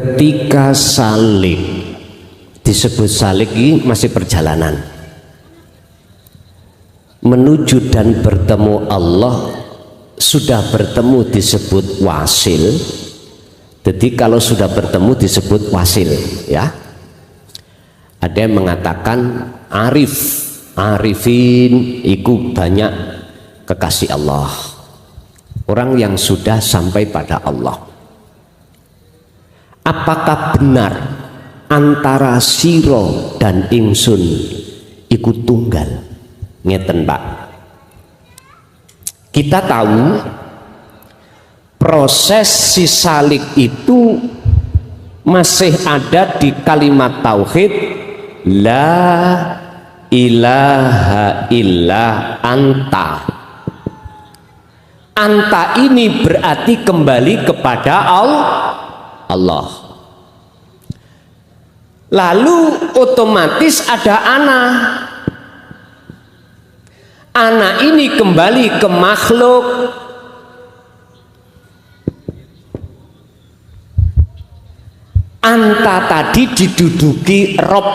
Ketika salik, disebut salik ini masih perjalanan menuju dan bertemu Allah. Sudah bertemu disebut wasil. Jadi kalau sudah bertemu disebut wasil, ya. Ada yang mengatakan arifin iku banyak kekasih Allah, orang yang sudah sampai pada Allah. Apakah benar antara siro dan ingsun ikut tunggal? Ngeten Pak, kita tahu proses sisalik itu masih ada di kalimat tauhid la ilaha illa anta. Anta ini berarti kembali kepada Allah. Lalu otomatis ada ana. Ana ini kembali ke makhluk. Anta tadi diduduki Rob,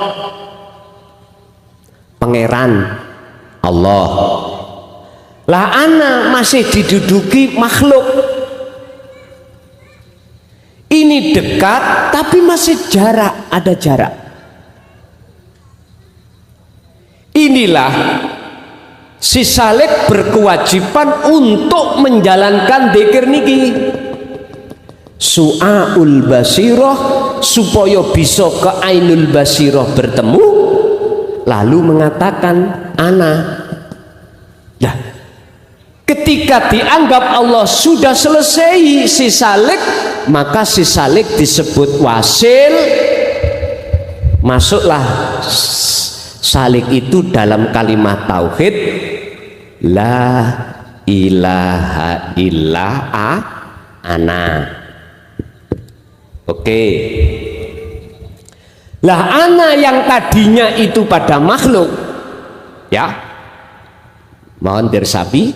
pangeran Allah. Lah ana masih diduduki makhluk. Ini dekat tapi masih jarak, ada jarak. Inilah si salik berkewajiban untuk menjalankan dzikir niki. Su'aul basirah, supaya bisa ke ainul basirah bertemu, lalu mengatakan ana. Nah, ketika dianggap Allah sudah selesai si salik, maka si salik disebut wasil. Masuklah salik itu dalam kalimat tauhid la ilaha illa ana. Oke. Lah ana yang tadinya itu pada makhluk, ya, mohon dirsapi,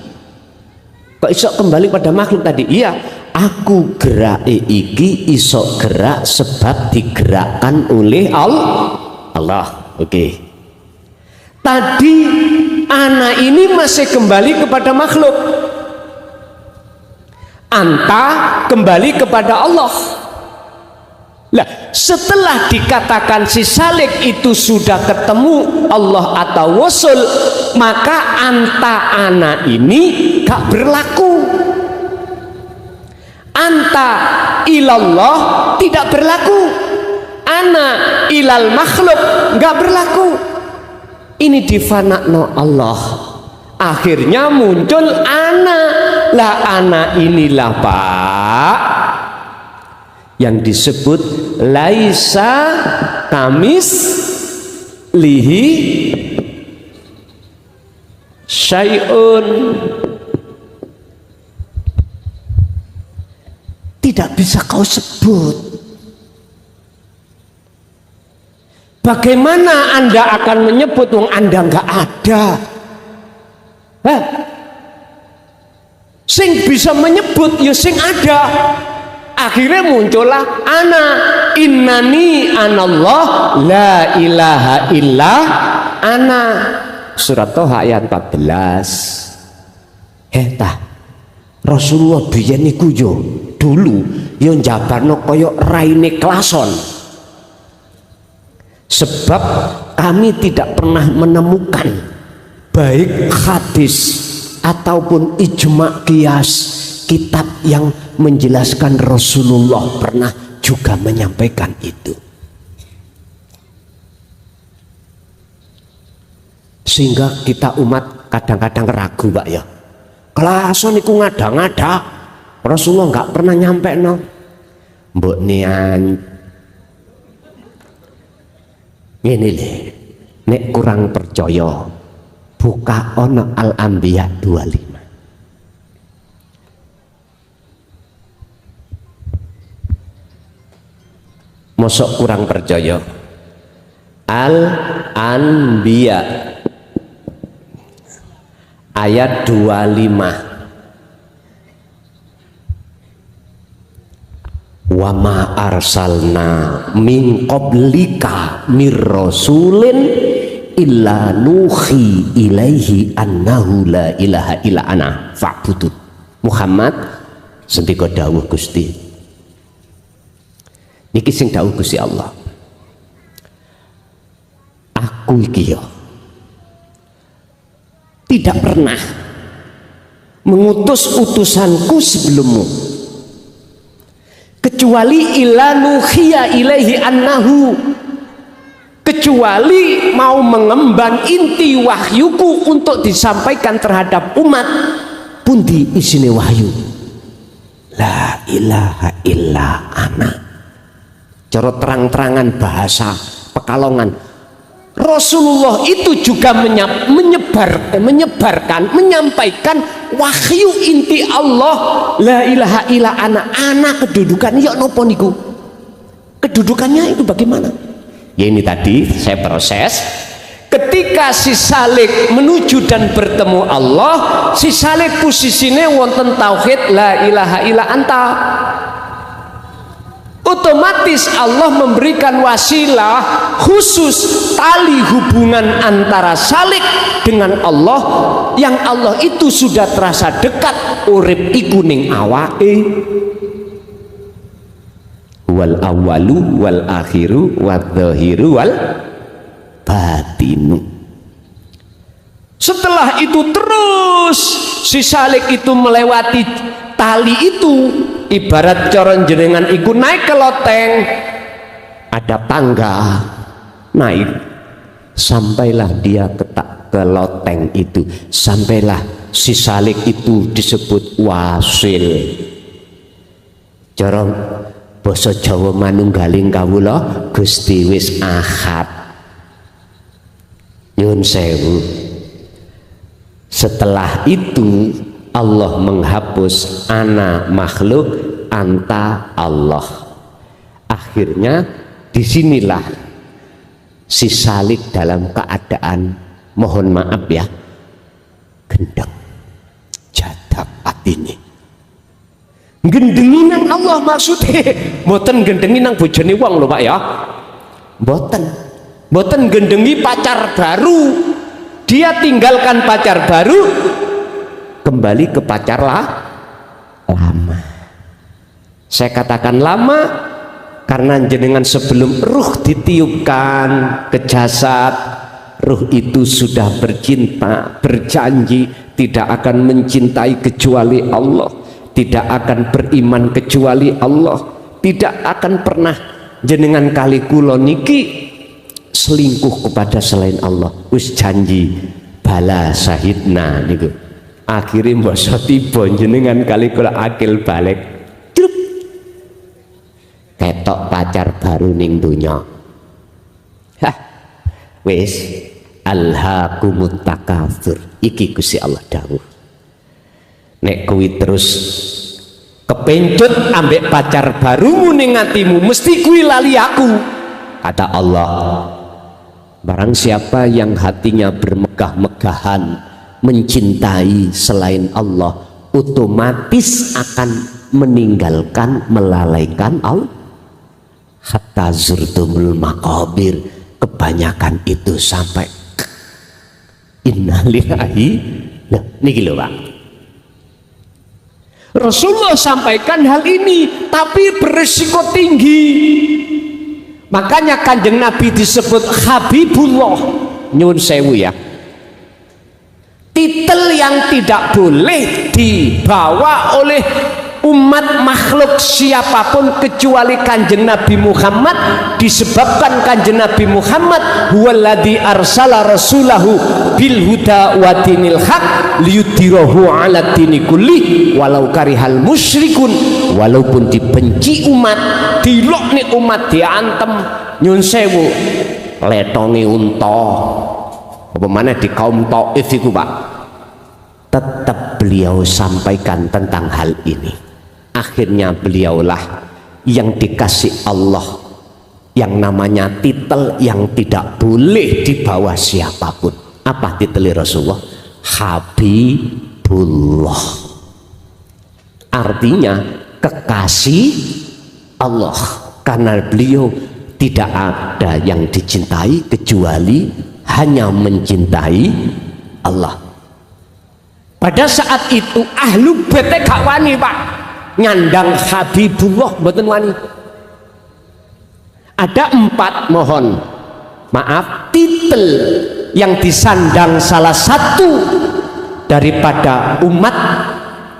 kok iso kembali pada makhluk tadi? Iya, aku gerak iki iso gerak sebab digerakkan oleh Allah. Oke. Tadi ana ini masih kembali kepada makhluk, anta kembali kepada Allah. Lah, setelah dikatakan si salik itu sudah ketemu Allah atau wasul, maka anta ana ini gak berlaku. Anta ilallah tidak berlaku. Ana ilal makhluk gak berlaku. Ini difanakno Allah. Akhirnya muncul ana. Lah ana inilah Pak yang disebut laisa kamis lihi syai'un. Tidak bisa kau sebut. Bagaimana Anda akan menyebut wong Anda nggak ada? Hah? Sing bisa menyebut ya sing ada. Akhirnya muncullah ana, innani anallah la ilaha illa ana. Surat Toha ayat 14. Tah Rasulullah biyen niku yo dulu yo njabarno kaya raine klason. Sebab kami tidak pernah menemukan baik hadis ataupun ijma' qiyas kitab yang menjelaskan Rasulullah pernah juga menyampaikan itu. Sehingga kita umat kadang-kadang ragu Pak ya. Klason iku ngada-ngada, Rasulullah nggak pernah nyampe no. Mbok nian ngene lho, nek kurang percaya buka ono Al-Anbiya 25. Mosok kurang percaya Al-Anbiya ayat 25. wa ma arsalna min qablika mir rasulin illa nuhi ilaihi annahu la ilaha illa ana fa'budun. Muhammad sendika dawuh Gusti niki sing dawuh Gusti Allah, aku iki ya tidak pernah mengutus utusanku sebelummu kecuali illa nuhiya ilaihi annahu, kecuali mau mengemban inti wahyuku untuk disampaikan terhadap umat pundi isine wahyu la ilaha illa ana. Cara terang-terangan bahasa Pekalongan, Rasulullah itu juga menyebarkan, menyampaikan wahyu inti Allah la ilaha illa ana. Ana kedudukannya ya nopo niku, kedudukannya itu bagaimana ya? Ini tadi saya proses ketika si Salik menuju dan bertemu Allah. Si Salik posisinya wonten tauhid la ilaha illa anta, otomatis Allah memberikan wasilah khusus tali hubungan antara Salik dengan Allah, yang Allah itu sudah terasa dekat urip iku ning awake. Wal awalu wal akhiru wal dhahiru wal batinu. Setelah itu terus si Salik itu melewati tali itu, ibarat coron jenengan iku naik ke loteng, ada tangga naik, sampailah dia ke loteng itu, sampailah si Salik itu disebut wasil. Coron basa Jawa manunggaling kawula Gusti wis ahad. Nyun sewu. Setelah itu Allah menghapus ana makhluk anta Allah. Akhirnya disinilah si Salik dalam keadaan, mohon maaf ya, gendeng jadab atine. Gendengi nang Allah maksudnya, mboten gendengi nang bojone wong lho Pak ya, mboten gendengi pacar baru. Dia tinggalkan pacar baru, kembali ke pacar lama. Saya katakan lama karena jenengan sebelum ruh ditiupkan ke jasad, ruh itu sudah bercinta, berjanji tidak akan mencintai kecuali Allah, tidak akan beriman kecuali Allah, tidak akan pernah jenengan kali kula niki selingkuh kepada selain Allah. Wis janji bala sahidna niku. Akhirnya mbasa tiba jenengan kali kula akil balik. Truk. Ketok pacar baru ning donya. Hah. Wis alhaqumut takatsur. Iki Gusti Allah dawuh. Nek kuwi terus kepencut ambek pacar barumu ning atimu, mesti kuwi lali aku. Kata Allah, barang siapa yang hatinya bermegah-megahan mencintai selain Allah, otomatis akan meninggalkan, melalaikan Allah. Hatta zurtumul maqabir, kebanyakan itu sampai innalillahi. Nah, niki lho Pak, Rasulullah sampaikan hal ini tapi berisiko tinggi. Makanya Kanjeng Nabi disebut Habibullah. Nyun sewu ya, titel yang tidak boleh dibawa oleh umat makhluk siapapun kecuali Kanjeng Nabi Muhammad, disebabkan Kanjeng Nabi Muhammad huwaladzi arsala rasulahu bil huda wa dinil haq liyudhirahu ala dini kulli walau karihal musyrikun. Walaupun dibenci umat, dilokne umat, diantem, nyun sewu letonge unta apa mana di kaum Taif itu Pak, tetap beliau sampaikan tentang hal ini. Akhirnya beliaulah yang dikasih Allah yang namanya titel yang tidak boleh dibawa siapapun. Apa titel Rasulullah? Habibullah, artinya kekasih Allah, karena beliau tidak ada yang dicintai kecuali hanya mencintai Allah. Pada saat itu ahlu bait gak wani Pak nyandang Habibullah, mboten wani. Ada 4, mohon maaf, titel yang disandang salah satu daripada umat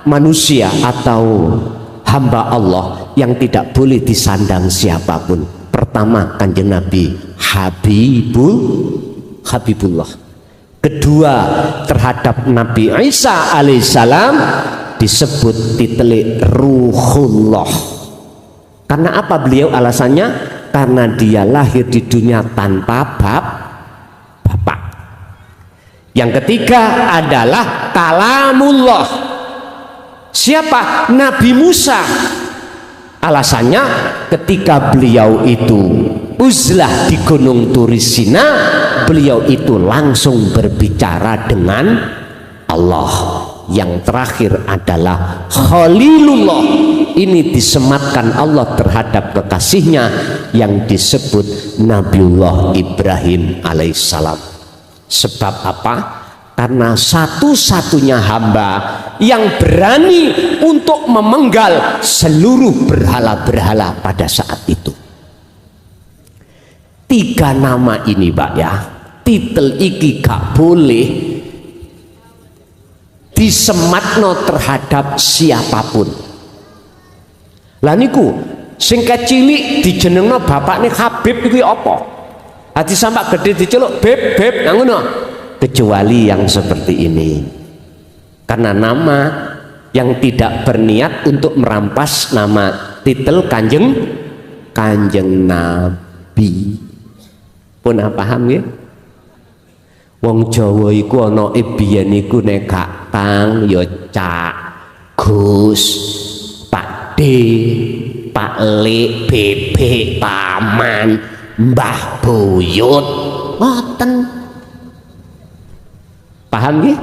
manusia atau hamba Allah yang tidak boleh disandang siapapun. Pertama, Kanjeng Nabi Habibullah. Kedua, terhadap Nabi Isa alaihissalam disebut titel Ruhullah. Karena apa beliau alasannya? Karena dia lahir di dunia tanpa bapak. Yang ketiga adalah Kalamullah. Siapa? Nabi Musa. Alasannya ketika beliau itu uzlah di Gunung Turisina, beliau itu langsung berbicara dengan Allah. Yang terakhir adalah Khalilullah. Ini disematkan Allah terhadap kekasihnya yang disebut Nabiullah Ibrahim alaihissalam. Sebab apa? Karena satu-satunya hamba yang berani untuk memenggal seluruh berhala-berhala pada saat itu. 3 nama ini Pak ya, titel iki gak boleh disematno terhadap siapapun. Lah niku sing cilik dijenengno bapakne Habib iki apa? Hati sampak gede diceluk beb nang ngono. Kecuali yang seperti ini, karena nama yang tidak berniat untuk merampas nama titel kanjeng Nabi. Pun paham ya? Wong Jawa iku ana biyen iku nek gak Kang ya Cak, Gus, Pak D, Pak Le, Bebek, Paman, Mbah Buyut, ngoten. Paham ya?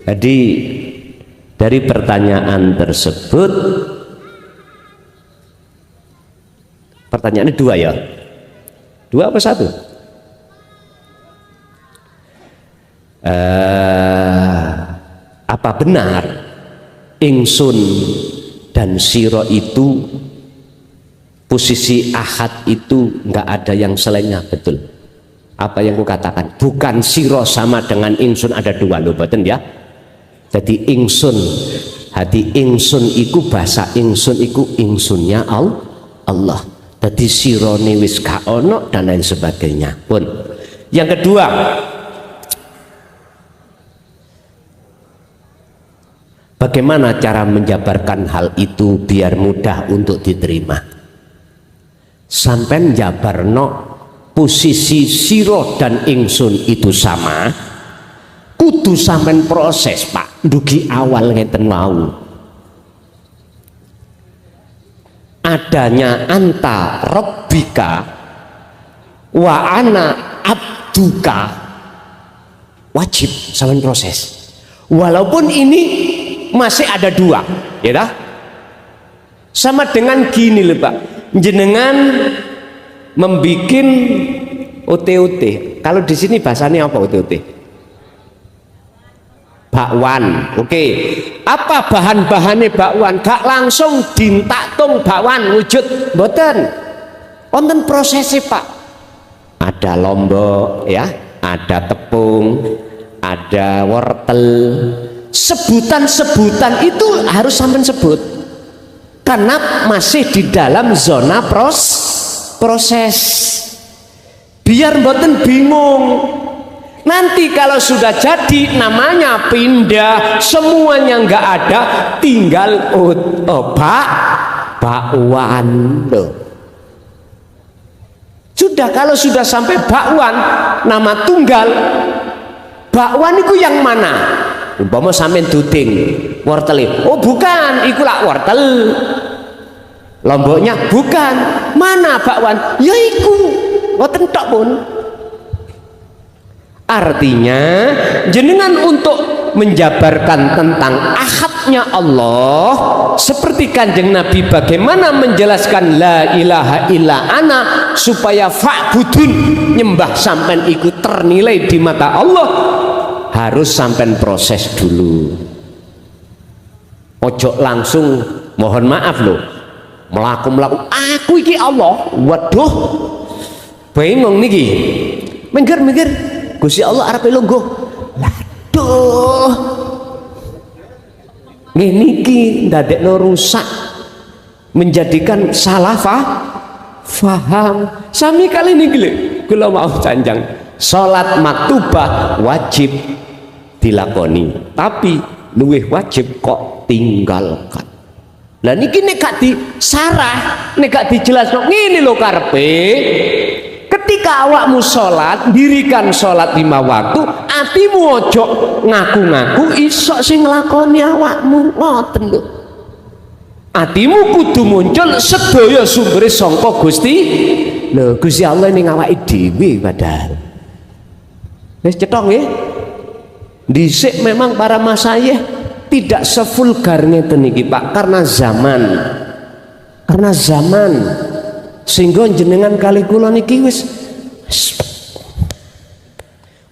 Jadi dari pertanyaan tersebut, pertanyaannya 2 ya? 2 apa 1? Apa benar ingsun dan siro itu posisi ahad itu nggak ada yang selainnya? Betul. Apa yang kukatakan, bukan siro sama dengan ingsun ada 2 loh, betul ya. Jadi ingsun, hati ingsun iku bahasa ingsun iku ingsunnya Allah. Jadi sirone wis gak ono dan lain sebagainya pun. Yang kedua, bagaimana cara menjabarkan hal itu biar mudah untuk diterima? Sampai jabarno posisi siro dan ingsun itu sama, kudu sampean proses Pak, dugi awal ngeten mau. Adanya anta rabbika wa ana abduka, wajib sampean proses. Walaupun ini masih ada 2, ya dah. Sama dengan gini loh Pak, jenengan membikin OTOT. Kalau di sini bahasanya apa OTOT? Bakwan. Oke. Apa bahan-bahannya bakwan? Gak langsung dintaktung bakwan wujud, mboten. Wonten prosesnya Pak. Ada lombok ya, ada tepung, ada wortel. Sebutan-sebutan itu harus sampean sebut. Karena masih di dalam zona proses, biar mboten bingung. Nanti kalau sudah jadi namanya pindah, semuanya nggak ada, tinggal bakwan loh. Sudah, kalau sudah sampai bakwan nama tunggal, bakwan itu yang mana? Umpama sampean duding wortel, oh bukan, iku lak wortel. Lomboknya bukan, mana bakwan? Ya iku, ngoten tok pun. Artinya jenengan untuk menjabarkan tentang ahad sifatnya Allah, seperti kanjeng Nabi bagaimana menjelaskan la ilaha illa ana supaya fa'budun nyembah sampean ikut ternilai di mata Allah, harus sampean proses dulu. Ojo langsung mohon maaf loh melaku aku iki Allah, waduh bingung niki mikir Gusti Allah arep lungguh, laduh ngene iki ndadekno rusak, menjadikan salah faham. Sami kali niki lho kula mau canjang, salat maktubah wajib dilakoni tapi luwih wajib kok tinggalkan. Lah niki nek gak disarah, nek gak dijelasno ngene lho karepe, ketika awakmu sholat, dirikan sholat 5 waktu, atimu ojo ngaku-ngaku isok sing nglakoni awakmu, ngoten lho. Atimu kudu muncul sedaya sumbere sangka Gusti. Lho Gusti Allah ning awake dhewe padahal. Wis cetha nggih. Dhisik memang para masyayikh tidak sevulgar ngeten iki Pak, karena zaman sehingga jenengan kali kula niki wis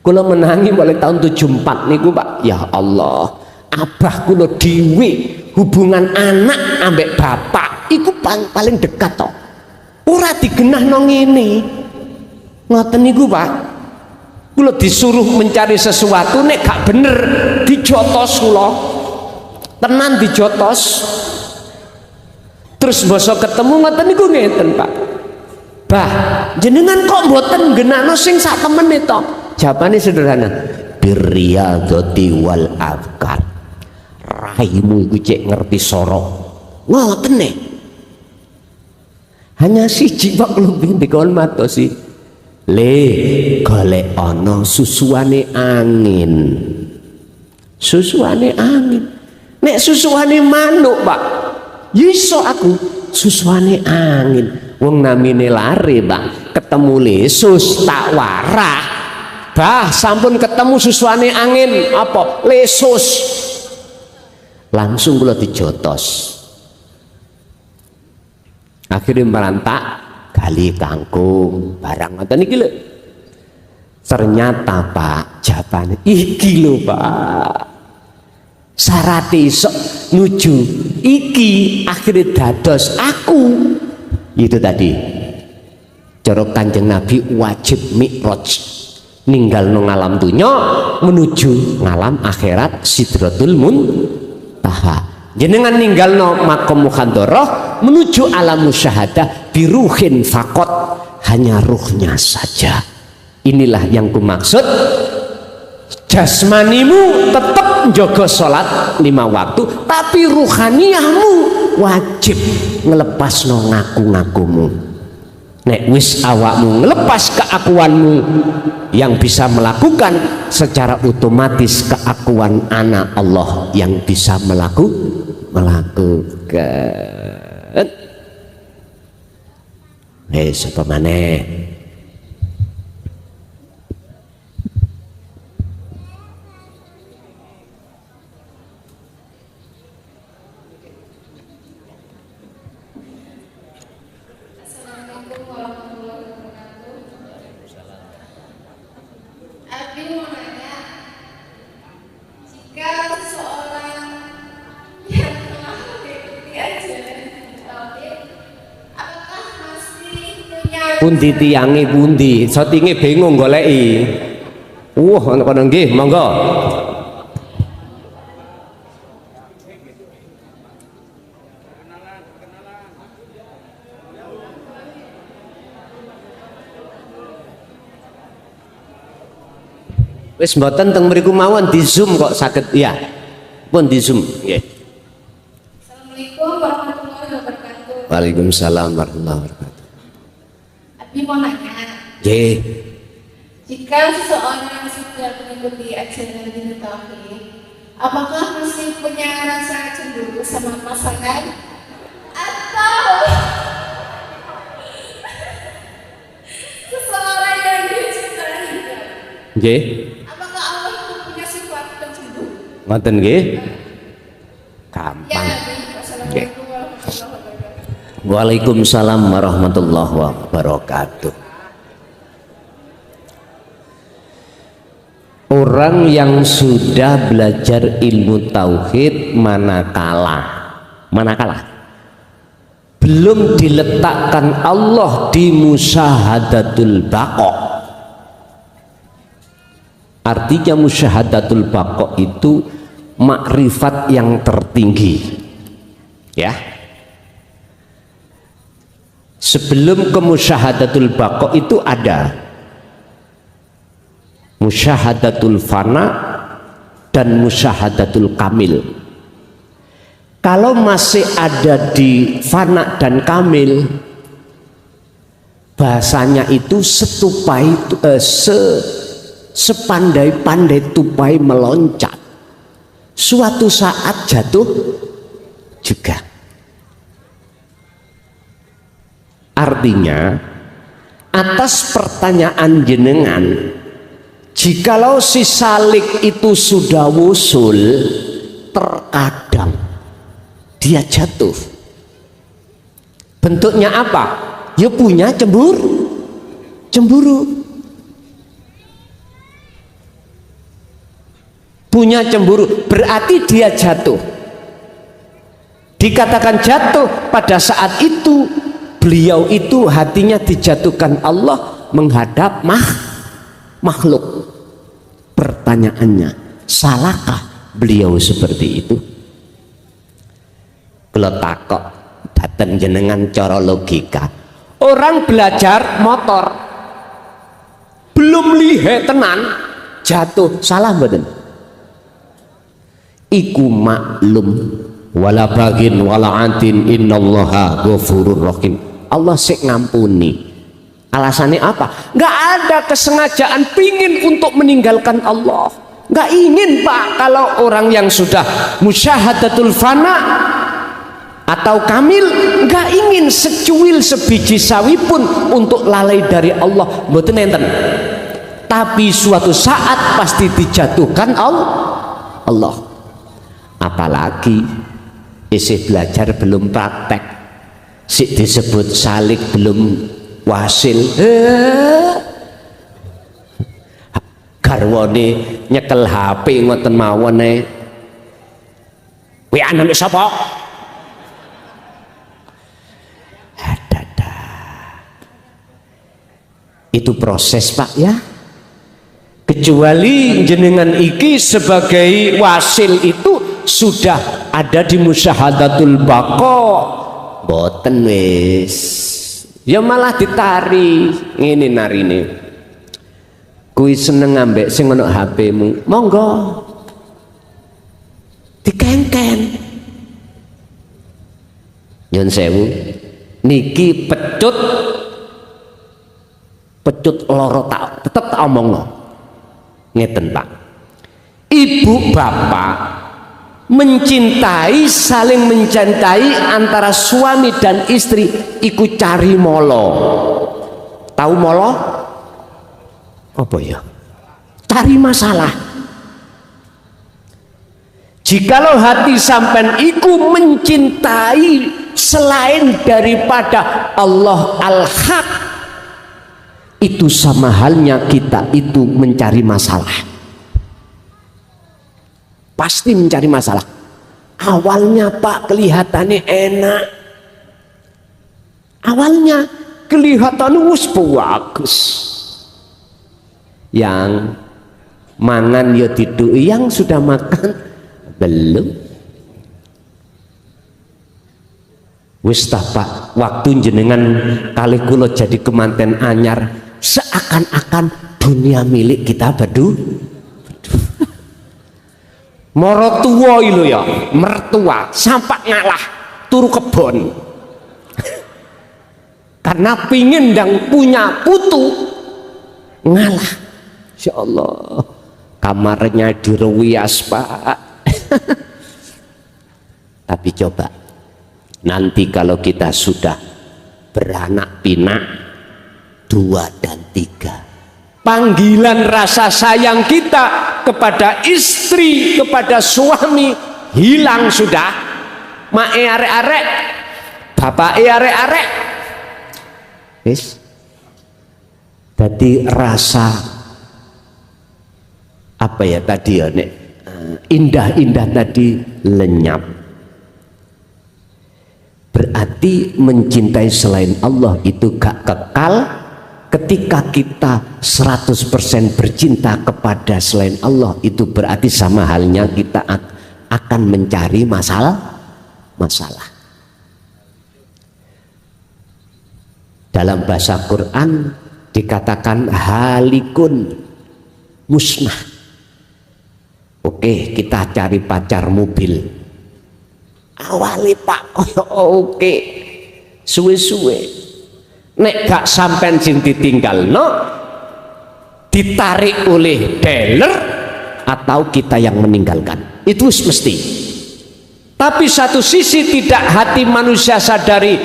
kula menangi mulai tahun 74 niku Pak. Ya Allah, abah kula dhewe hubungan anak ambek bapak iku paling dekat to, ora digenahno ngene ngoten niku Pak. Kula disuruh mencari sesuatu, nek gak bener dijotos, kula tenan dijotos. Terus basa ketemu ngoten niku ngeten Pak, bah jenengan kok mboten genakno sing sak temene to? Jawabane sederhana, birriyadati wal afkar, raimu iku cek ngerti sorok ngoten nek hanya siji Pak lebih dikon matosi le golek ana susuane angin, susuane angin. Nek susuane manuk Pak, iso aku susuane angin. Wong namine lare Pak, ketemu lesus tak warah. Bah sampun ketemu susuane angin apa lesus, langsung kula dijotos. Akhirnya merantak gali kangkung barang ngoten iki lho. Ternyata Pak jabane iki lho Pak, syarat iso nuju iki akhirnya dados aku itu tadi cara kanjeng Nabi wajib mi'raj, ninggal no ngalam dunya menuju ngalam akhirat sidratul muntaha. Jenengan ninggal no makom mukhadarah menuju alam musyahadah biruhin fakot, hanya ruhnya saja. Inilah yang kumaksud, jasmanimu tetap jaga sholat 5 waktu, tapi ruhaniyahmu wajib ngelepas no ngaku-ngakumu. Nek wis awakmu ngelepas keakuanmu, yang bisa melakukan secara otomatis keakuan anak Allah yang bisa melakukan. Sapa maneh? Pundi tiange pundi, sotinge bingung goleki. Ana kono nggih, monggo. Wis mboten teng mriku mawon di Zoom kok saged ya. Pun di Zoom nggih. Assalamualaikum warahmatullahi wabarakatuh. Waalaikumsalam warahmatullahi wabarakatuh. Abi mau nanya, jika seseorang sudah mengikuti ajaran Dini Tauhid, apakah masih punya rasa cemburu sama pasangan? Atau seseorang yang dicintai? Apakah Allah itu punya sifat pencemburu? Ngoten nggih. Waalaikumsalam warahmatullahi wabarakatuh. Orang yang sudah belajar ilmu tauhid manakala belum diletakkan Allah di musyahadatul baqa. Artinya musyahadatul baqa itu makrifat yang tertinggi, ya. Sebelum ke musyahadatul baqa itu ada musyahadatul fana dan musyahadatul kamil. Kalau masih ada di fana dan kamil, bahasanya itu sepandai-pandai tupai meloncat, suatu saat jatuh juga. Artinya atas pertanyaan jenengan, jikalau si salik itu sudah wusul, terkadang dia jatuh. Bentuknya apa? Ya punya cemburu. Punya cemburu, berarti dia jatuh. Dikatakan jatuh pada saat itu beliau itu hatinya dijatuhkan Allah menghadap makhluk. Pertanyaannya, salahkah beliau seperti itu? Kalau takok datang jenengan cara logika, orang belajar motor belum lihe tenan jatuh, salah mboten? Iku maklum wala bagin wala antin innallaha ghafurur rahim. Allah sik ngampuni. Alasannya apa? Nggak ada kesengajaan pingin untuk meninggalkan Allah. Nggak ingin Pak. Kalau orang yang sudah musyahadatul fana atau kamil, nggak ingin secuil sebiji sawi pun untuk lalai dari Allah, mboten enten. Tapi suatu saat pasti dijatuhkan Allah. Apalagi isi belajar belum praktek, si disebut salik belum wasil, garwane nyekel HP ngoten mawon e. Kuwi anak sapa? Itu proses Pak ya. Kecuali jenengan iki sebagai wasil itu sudah ada di musyahadatul baqa, boten wis. Ya malah ditari ngene narine. Kuwi seneng ambek sing ono HP-mu, monggo dikengken. Nyun sewu, niki pecut loro tak tetep tak omongno. Ngeten Pak. Ibu bapak mencintai, saling mencintai antara suami dan istri iku cari molo. Tahu molo? Apa ya? Cari masalah. Jikalau hati sampean iku mencintai selain daripada Allah Al-Haq, itu sama halnya kita itu mencari masalah. Pasti mencari masalah. Awalnya Pak kelihatannya enak, awalnya kelihatannya bagus, yang mangan ya tidur, yang sudah makan belum. Wis ta Pak, waktu jenengan kali kula jadi kemanten anyar, seakan-akan dunia milik kita moro tuwa lho ya, mertua sampak ngalah turu kebon karena pingin dan punya putu ngalah. Insya Allah kamarnya diruwias Pak. Tapi coba nanti kalau kita sudah beranak pinak 2 dan 3, panggilan rasa sayang kita kepada istri, kepada suami hilang sudah. Mae arek-arek bapake arek-arek. Wis. Dadi rasa apa ya tadi ya nek indah-indah tadi lenyap. Berarti mencintai selain Allah itu gak kekal. Ketika kita 100% bercinta kepada selain Allah, itu berarti sama halnya kita akan mencari masalah. Dalam bahasa Quran dikatakan halikun, musnah. Oke, kita cari pacar mobil. Awali Pak, oke, suwe-suwe. Nek gak sampean sing ditinggal ditarik oleh dealer atau kita yang meninggalkan, itu mesti. Tapi satu sisi tidak hati manusia sadari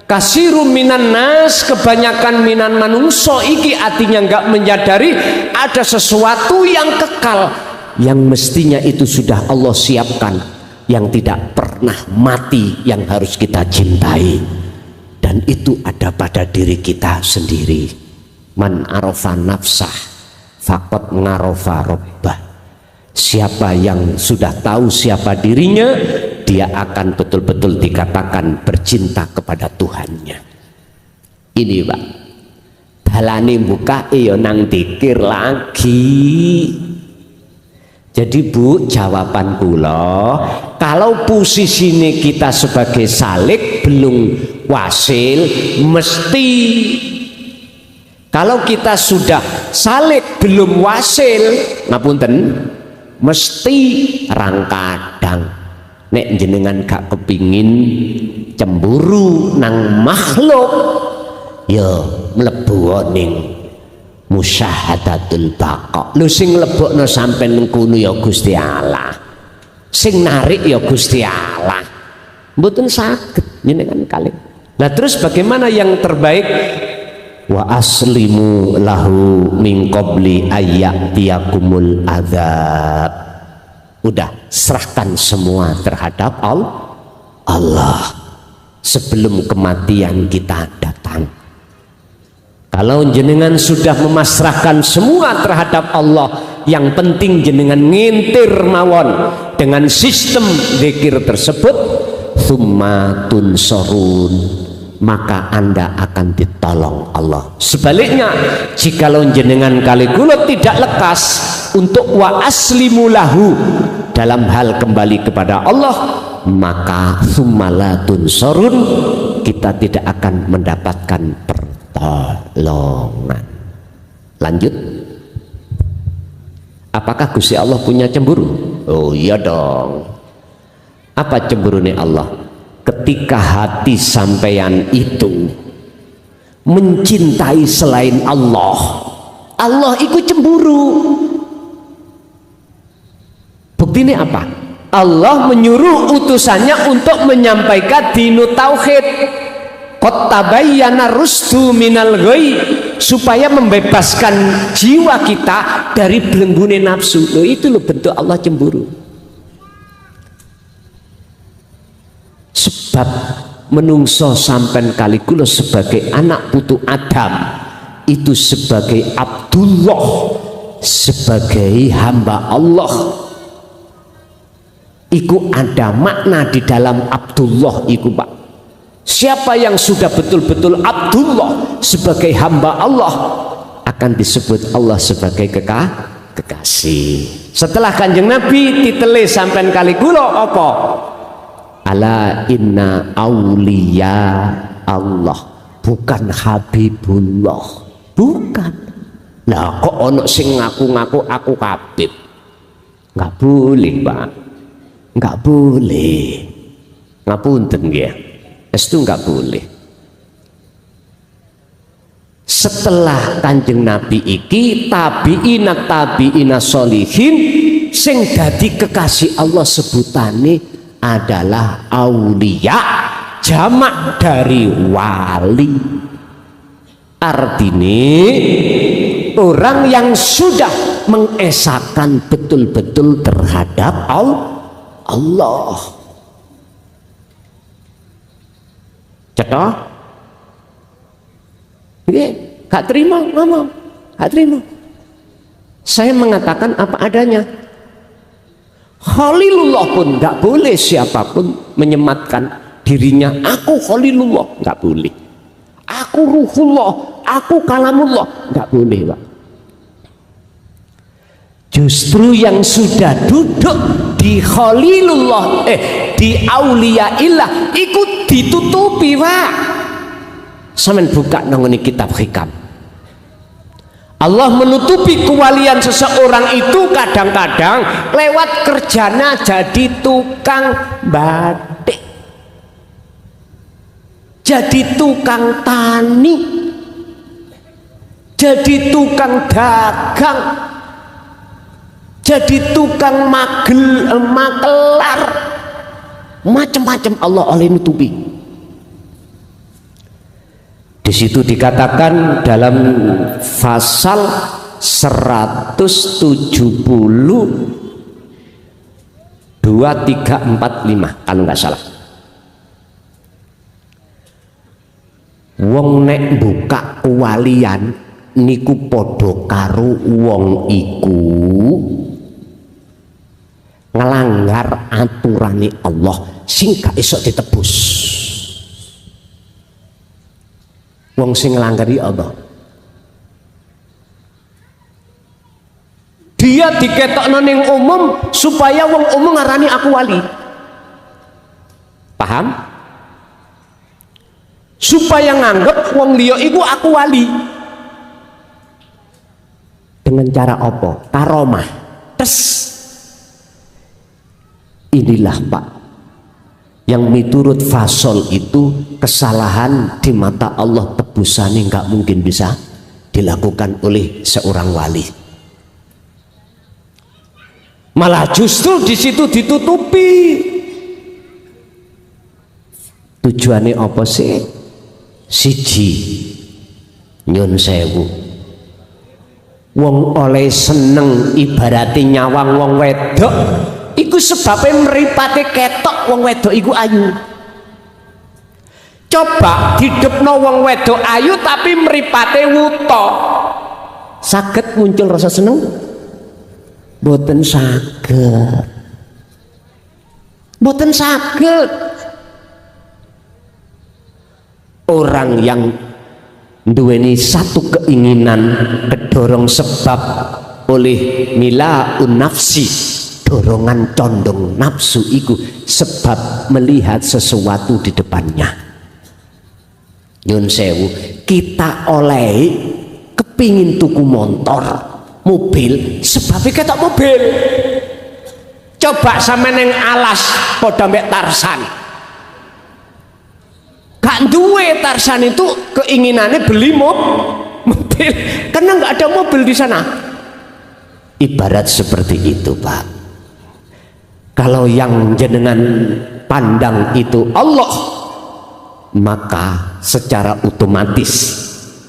kasiru minan nas, kebanyakan minan manungso iki artinya nggak menyadari ada sesuatu yang kekal yang mestinya itu sudah Allah siapkan, yang tidak pernah mati, yang harus kita cintai. Dan itu ada pada diri kita sendiri. Man arafa nafsah faqad ngarafa rabbah. Siapa yang sudah tahu siapa dirinya, dia akan betul-betul dikatakan bercinta kepada Tuhannya. Ini Pak, dalane buka ya nang dikir lagi. Jadi Bu, jawaban kula, kalau posisinya kita sebagai salik belum wasil, mesti. Kalau kita sudah salik belum wasil, ngapunten, mesti rangkadang. Nek jenengan gak kepingin cemburu nang makhluk, ya mlebu ning musyahadatul baqa. Lu sing lebokno sampean ngono ya Gusti Allah, sing narik ya Gusti Allah, mboten saged jenengan kalih. Nah terus bagaimana yang terbaik? Wa aslimu lahu min qabli ayyatiyakumul adzab. Udah, serahkan semua terhadap Allah sebelum kematian kita datang. Kalau jenengan sudah memasrahkan semua terhadap Allah, yang penting jenengan ngintir mawon dengan sistem zikir tersebut, tsumma tunsorun, maka Anda akan ditolong Allah. Sebaliknya, jikalau jenengan kali kula tidak lekas untuk wa aslimu lahu dalam hal kembali kepada Allah, maka tsumma la tunsorun, kita tidak akan mendapatkan pertolongan. Lanjut, apakah Gusti Allah punya cemburu? Oh iya dong. Apa cemburu nih Allah? Ketika hati sampeyan itu mencintai selain Allah, Allah ikut cemburu. Buktinya apa? Allah menyuruh utusannya untuk menyampaikan dinu tauhid, qad tabayyana rusdu minal ghoi, supaya membebaskan jiwa kita dari belenggune nafsu. Loh, itu loh bentuk Allah cemburu. Sebab menungso sampai kali kula sebagai anak putu Adam itu sebagai Abdullah, sebagai hamba Allah, iku ada makna di dalam Abdullah iku Pak. Siapa yang sudah betul-betul Abdullah sebagai hamba Allah, akan disebut Allah sebagai kekasih. Setelah Kanjeng Nabi ditele sampai kali kula apa? Ala inna auliya Allah, bukan Habibullah, bukan. Lah kok ono sing ngaku-ngaku aku Habib? Nggak boleh Pak, nggak boleh. Ngapunten nggih, itu nggak boleh. Setelah Kanjeng Nabi iki tabiina sholihin sing dadi kekasih Allah sebutane adalah aulia, jamak dari wali. Artinya orang yang sudah mengesahkan betul-betul terhadap Allah. Cetok. Nggih, gak terima ngomong. Gak terima. Saya mengatakan apa adanya. Khalilullah pun gak boleh siapapun menyematkan dirinya aku Khalilullah, gak boleh. Aku Ruhullah, aku Kalamullah, gak boleh, Pak. Justru yang sudah duduk di Khalilullah, di Auliyaillah, ikut ditutupi, Pak. Sampeyan buka nang kitab hikam. Allah menutupi kewalian seseorang itu kadang-kadang lewat kerjanya jadi tukang batik, jadi tukang tani, jadi tukang dagang, jadi tukang makelar, macam-macam Allah oleh nutupi. Di situ dikatakan dalam pasal 170 2, 3, 4, 5 kalau nggak salah. Wong nek buka kewalian niku podo karo wong iku ngelanggar aturane Allah sing gak iso ditebus. Wong sing nglanggar Allah, dia diketokno ning umum supaya wong umum ngarani aku wali. Paham? Supaya nganggep wong liya iku aku wali. Dengan cara apa? Karomah. Tes. Inilah Pak, yang miturut fasol itu kesalahan di mata Allah tebusannya nggak mungkin bisa dilakukan oleh seorang wali. Malah justru di situ ditutupi. Tujuannya apa sih? Siji, nyun sewu. Wong oleh seneng ibaratnya nyawang wong wedok. Iku sebabnya meripate ketok wong wedok iku ayu. Coba didepno wong wedok ayu tapi meripate wuto, saged muncul rasa seneng? Boten saged. Boten saged. Orang yang duweni satu keinginan kedorong sebab oleh milaun nafsi, dorongan condong nafsu itu sebab melihat sesuatu di depannya. Nyun sewu, kita oleh kepingin tuku motor, mobil, sebabnya ketok mobil. Coba sama neng alas podo mbek Tarsan, gak duwe Tarsan itu keinginannya beli mobil karena nggak ada mobil di sana. Ibarat seperti itu, Pak. Kalau yang jenengan pandang itu Allah, maka secara otomatis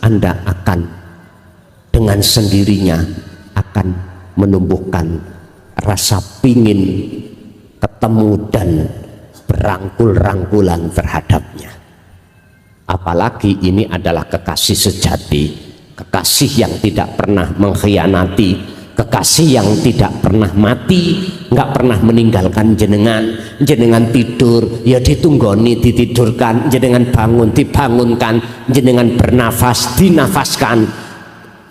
Anda akan dengan sendirinya akan menumbuhkan rasa pingin ketemu dan berangkul-rangkulan terhadapnya. Apalagi ini adalah kekasih sejati, kekasih yang tidak pernah mengkhianati, kekasih yang tidak pernah mati, nggak pernah meninggalkan jenengan. Jenengan tidur ya ditunggoni ditidurkan, jenengan bangun dibangunkan, jenengan bernafas dinafaskan,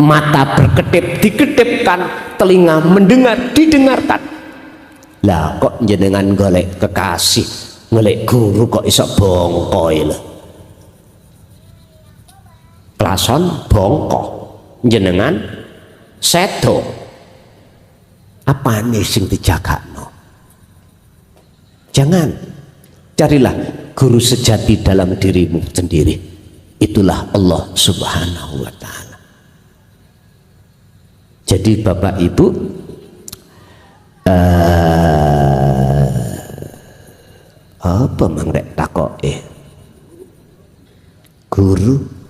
mata berkedip dikedipkan, telinga mendengar didengarkan. Lah kok jenengan golek kekasih, golek guru kok iso bongkoy lho. Klason bongko, jenengan sedo. Apa nih sing dijagakno? Jangan, carilah guru sejati dalam dirimu sendiri. Itulah Allah Subhanahu wa ta'ala. Jadi Bapak Ibu, apa mangrek takoke? Guru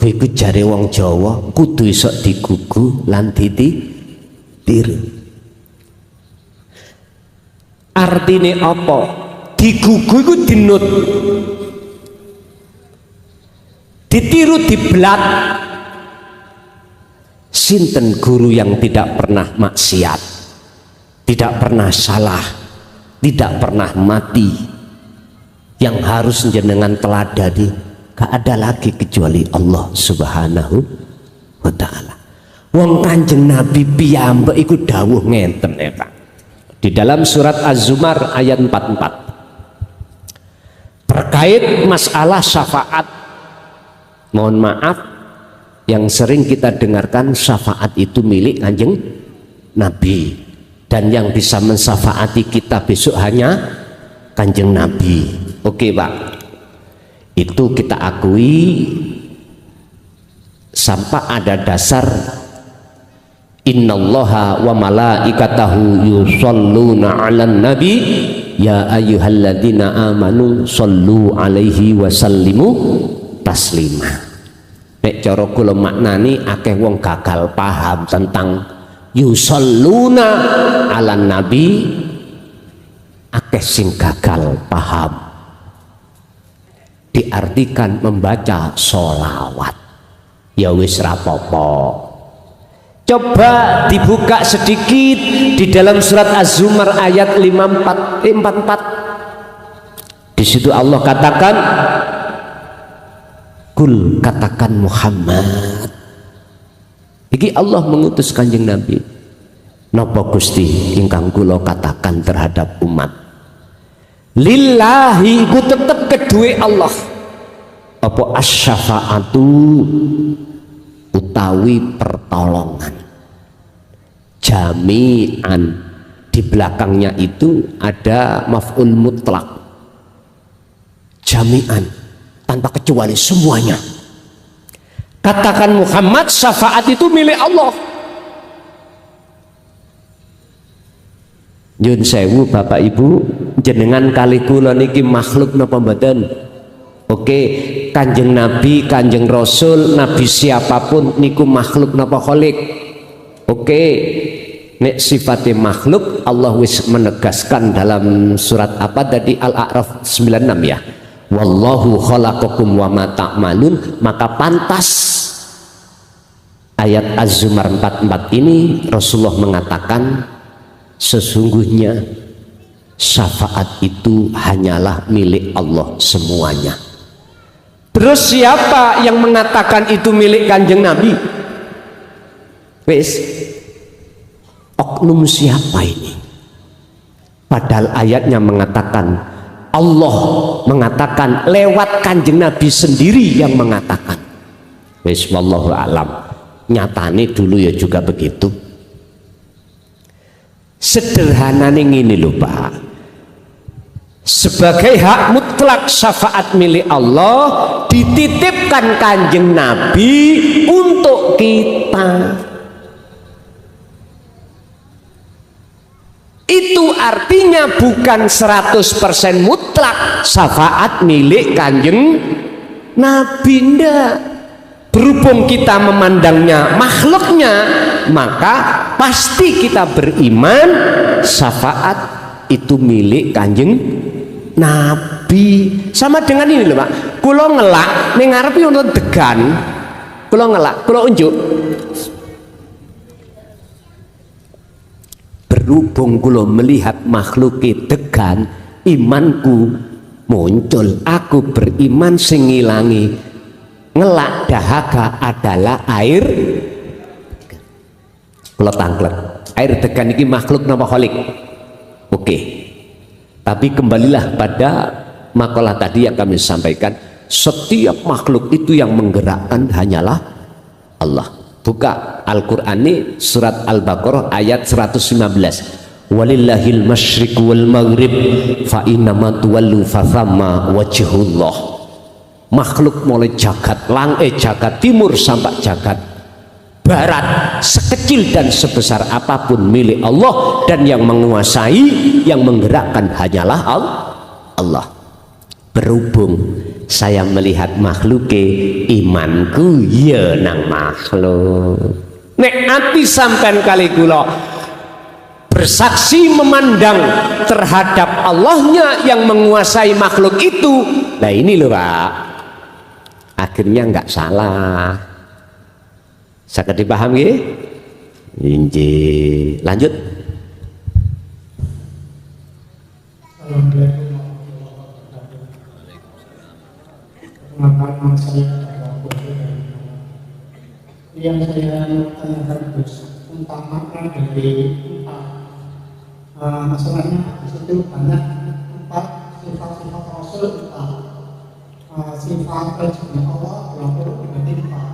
iku jare wong Jawa kudu iso digugu lan ditiru. Artine apa? digugu iku dinut, ditiru diblat. Sinten guru yang tidak pernah maksiat, tidak pernah salah, tidak pernah mati, yang harus jenengan teladani? Gak ada lagi kecuali Allah Subhanahu wa ta'ala. Wong Kanjeng Nabi piyambak iku dawuh ngenten ya Pak, di dalam surat Az-Zumar ayat 44 terkait masalah syafaat. Mohon maaf, yang sering kita dengarkan syafaat itu milik Kanjeng Nabi, dan yang bisa mensyafaati kita besok hanya Kanjeng Nabi. Oke Pak, itu kita akui sampai ada dasar innallaha wa malaikatahu yusholluna 'alan nabi ya ayyuhalladzina amanu shollu 'alaihi wa sallimu taslima. Nek cara kula maknani akeh wong gagal paham tentang yusholluna 'alan nabi, akeh sing gagal paham diartikan membaca sholawat. Ya wis rapopo, coba dibuka sedikit di dalam surat Az-Zumar ayat 44. Di situ Allah katakan, kul katakan Muhammad. Iki Allah mengutus Kanjeng Nabi. Napa Gusti ingkang kula katakan terhadap umat? Lillahi ku tetep kedue Allah. Apa asy-syafa'atu utawi pertolongan. Jami'an, di belakangnya itu ada maf'ul mutlak. Jami'an, tanpa kecuali semuanya. Katakan Muhammad, syafaat itu milik Allah. Nyun sewu Bapak Ibu, jenengan kali kula niki makhluk napa mboten? Oke, Kanjeng Nabi, Kanjeng Rasul, Nabi siapapun niku makhluk napa khalik? Oke, nek sifatnya makhluk Allah wis menegaskan dalam surat apa tadi, Al-A'raf 96 ya. Wallahu khalaqakum wa ma ta'malun, maka pantas ayat Az-Zumar 44 ini Rasulullah mengatakan sesungguhnya syafaat itu hanyalah milik Allah semuanya. Terus siapa yang mengatakan itu milik Kanjeng Nabi? Wes, oknum siapa ini? Padahal ayatnya mengatakan, Allah mengatakan lewat Kanjeng Nabi sendiri yang mengatakan. Wes, wallahu alam. Nyatane dulu ya juga begitu. Sederhananya ngene lho Pak, sebagai hak mutlak syafaat milik Allah dititipkan Kanjeng Nabi untuk kita. Itu artinya bukan 100% mutlak syafaat milik Kanjeng Nabi, ndak. Berhubung kita memandangnya makhluknya, maka pasti kita beriman syafaat itu milik Kanjeng Nabi. Sama dengan ini loh Pak, kula ngelak ning ngarepe wonten degan, kula ngelak, kula unjuk. Berhubung kula melihat makhluk degan, imanku muncul, aku beriman sing ngilangi ngelak dahaga adalah air. Kula tanglet, air degan iki makhluk napa khalik? Oke. Tapi kembalilah pada makalah tadi yang kami sampaikan, setiap makhluk itu yang menggerakkan hanyalah Allah. Buka Al-Qur'an ini surat Al-Baqarah ayat 115. Walillahil masyriq wal maghrib fa innama tuwallu fa thamma wajhullah. Makhluk mulai jagat jagat timur sampai jagat barat, sekecil dan sebesar apapun milik Allah, dan yang menguasai, yang menggerakkan hanyalah Allah. Berhubung saya melihat makhluknya, imanku ya nang makhluk. Nek ati sampean kali kula bersaksi memandang terhadap Allahnya yang menguasai makhluk itu. Nah ini loh Pak, akhirnya nggak salah. Sakit dipahami? Injil. Lanjut. Assalamualaikum warahmatullahi wabarakatuh. Perkenalkan saya Abu Bakar. Yang saya tanyakan tentang makna dari empat. Masalahnya di situ banyak empat sifat-sifat Rasul empat. Sifat kerjanya Allah berarti empat.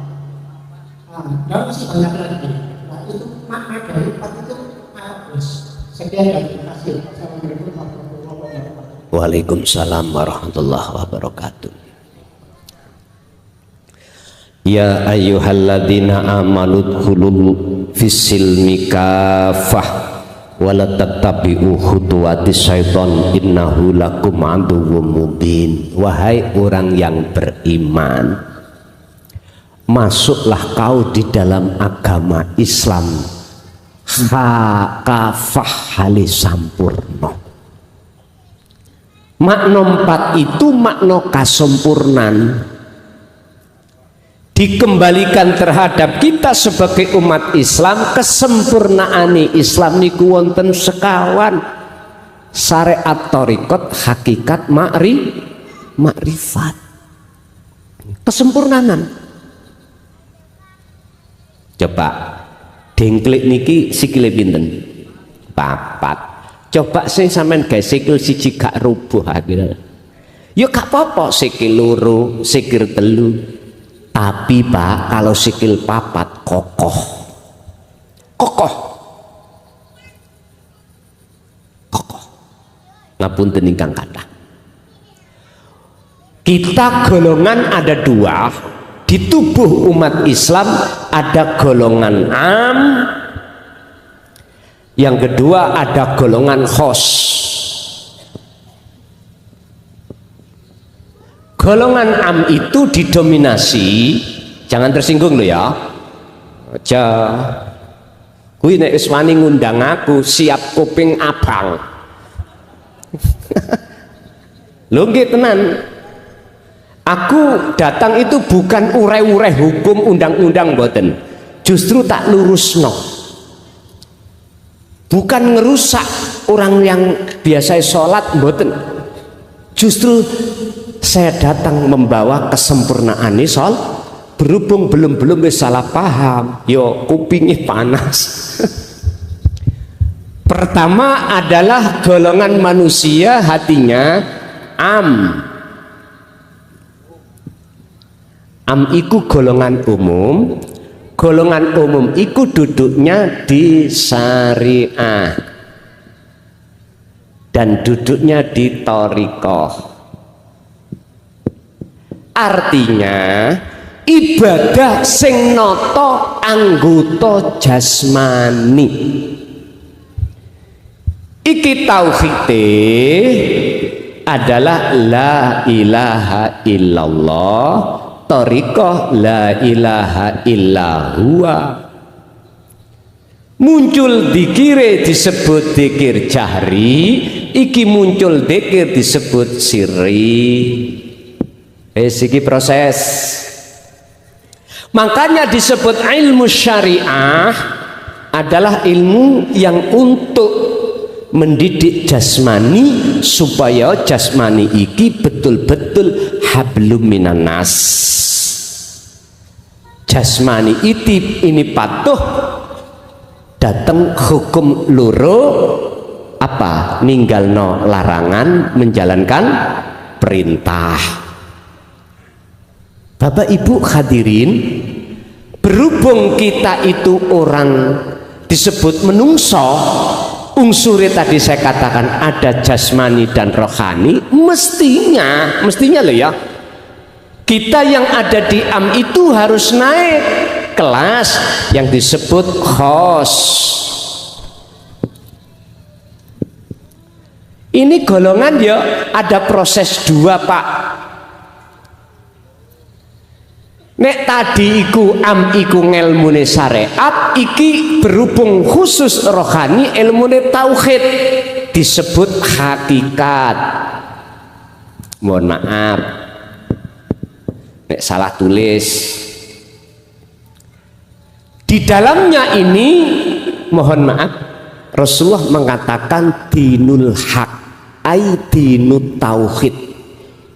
Dan masih banyak lagi. Nah itu makna dari empat itu apa? Sekian dan terima kasih. Assalamualaikum warahmatullahi wabarakatuh. Waalaikumsalam warahmatullahi wabarakatuh. Ya ayyuhalladzina amanu dkhulul fis-silmi kafah wa la tattabi'u khutuwatis syaiton innahu lakum aduwwum mubin. Wahai orang yang beriman, masuklah kau di dalam agama Islam kafah halis sampurno. Makna empat itu makna kasempurnan, dikembalikan terhadap kita sebagai umat Islam. Kesempurnaan Islam niku wonten sekawan, syariat thariqat hakikat makrifat, kesempurnaan. Coba dengklik niki sikile pinten? Papat. Coba sing sampean gawe sikil siji gak rubuh akhirnya. Ya gak apa-apa sikil loro, sikil telu. Tapi Pak, kalau sikil papat kokoh. Kokoh. Kokoh. Ngapunten ingkang kathah. Kita golongan ada dua. Di tubuh umat Islam ada golongan am, yang kedua ada golongan khos. Golongan am itu didominasi, jangan tersinggung lo ya, aja kuwi nek wis wani ngundang aku siap kuping abang. Lho nggih tenan. Aku datang itu bukan urai-urai hukum undang-undang mboten. Justru tak lurusno. Bukan ngerusak orang yang biasa sholat mboten. Justru saya datang membawa kesempurnaan sol. Berhubung belum salah paham, yo kupingnya panas. Pertama adalah golongan manusia hatinya am. Am iku golongan umum. Golongan umum iku duduknya di syariah dan duduknya di thariqah. Artinya ibadah sing nata anggota jasmani. Iki tauhide adalah la ilaha illallah, thariqah la ilaha illa huwa. Muncul dikire disebut dikir jahri, iki muncul dikir disebut sirri. Iki proses. Makanya disebut ilmu syariah adalah ilmu yang untuk mendidik jasmani supaya jasmani iki betul-betul hablum minan nas. Jasmani ini patuh datang hukum loro apa? Ninggalno larangan, menjalankan perintah. Bapak Ibu hadirin, berhubung kita itu orang disebut menungso, unsurnya tadi saya katakan ada jasmani dan rohani, mestinya loh ya, kita yang ada di am itu harus naik kelas yang disebut khos. Ini golongan ya ada proses dua Pak. Nek tadi iku iku ngelmune syariat, iki berhubung khusus rohani ilmune tauhid disebut hakikat. Mohon maaf nek salah tulis. Di dalamnya ini mohon maaf Rasulullah mengatakan dinul haq ai dinut tauhid,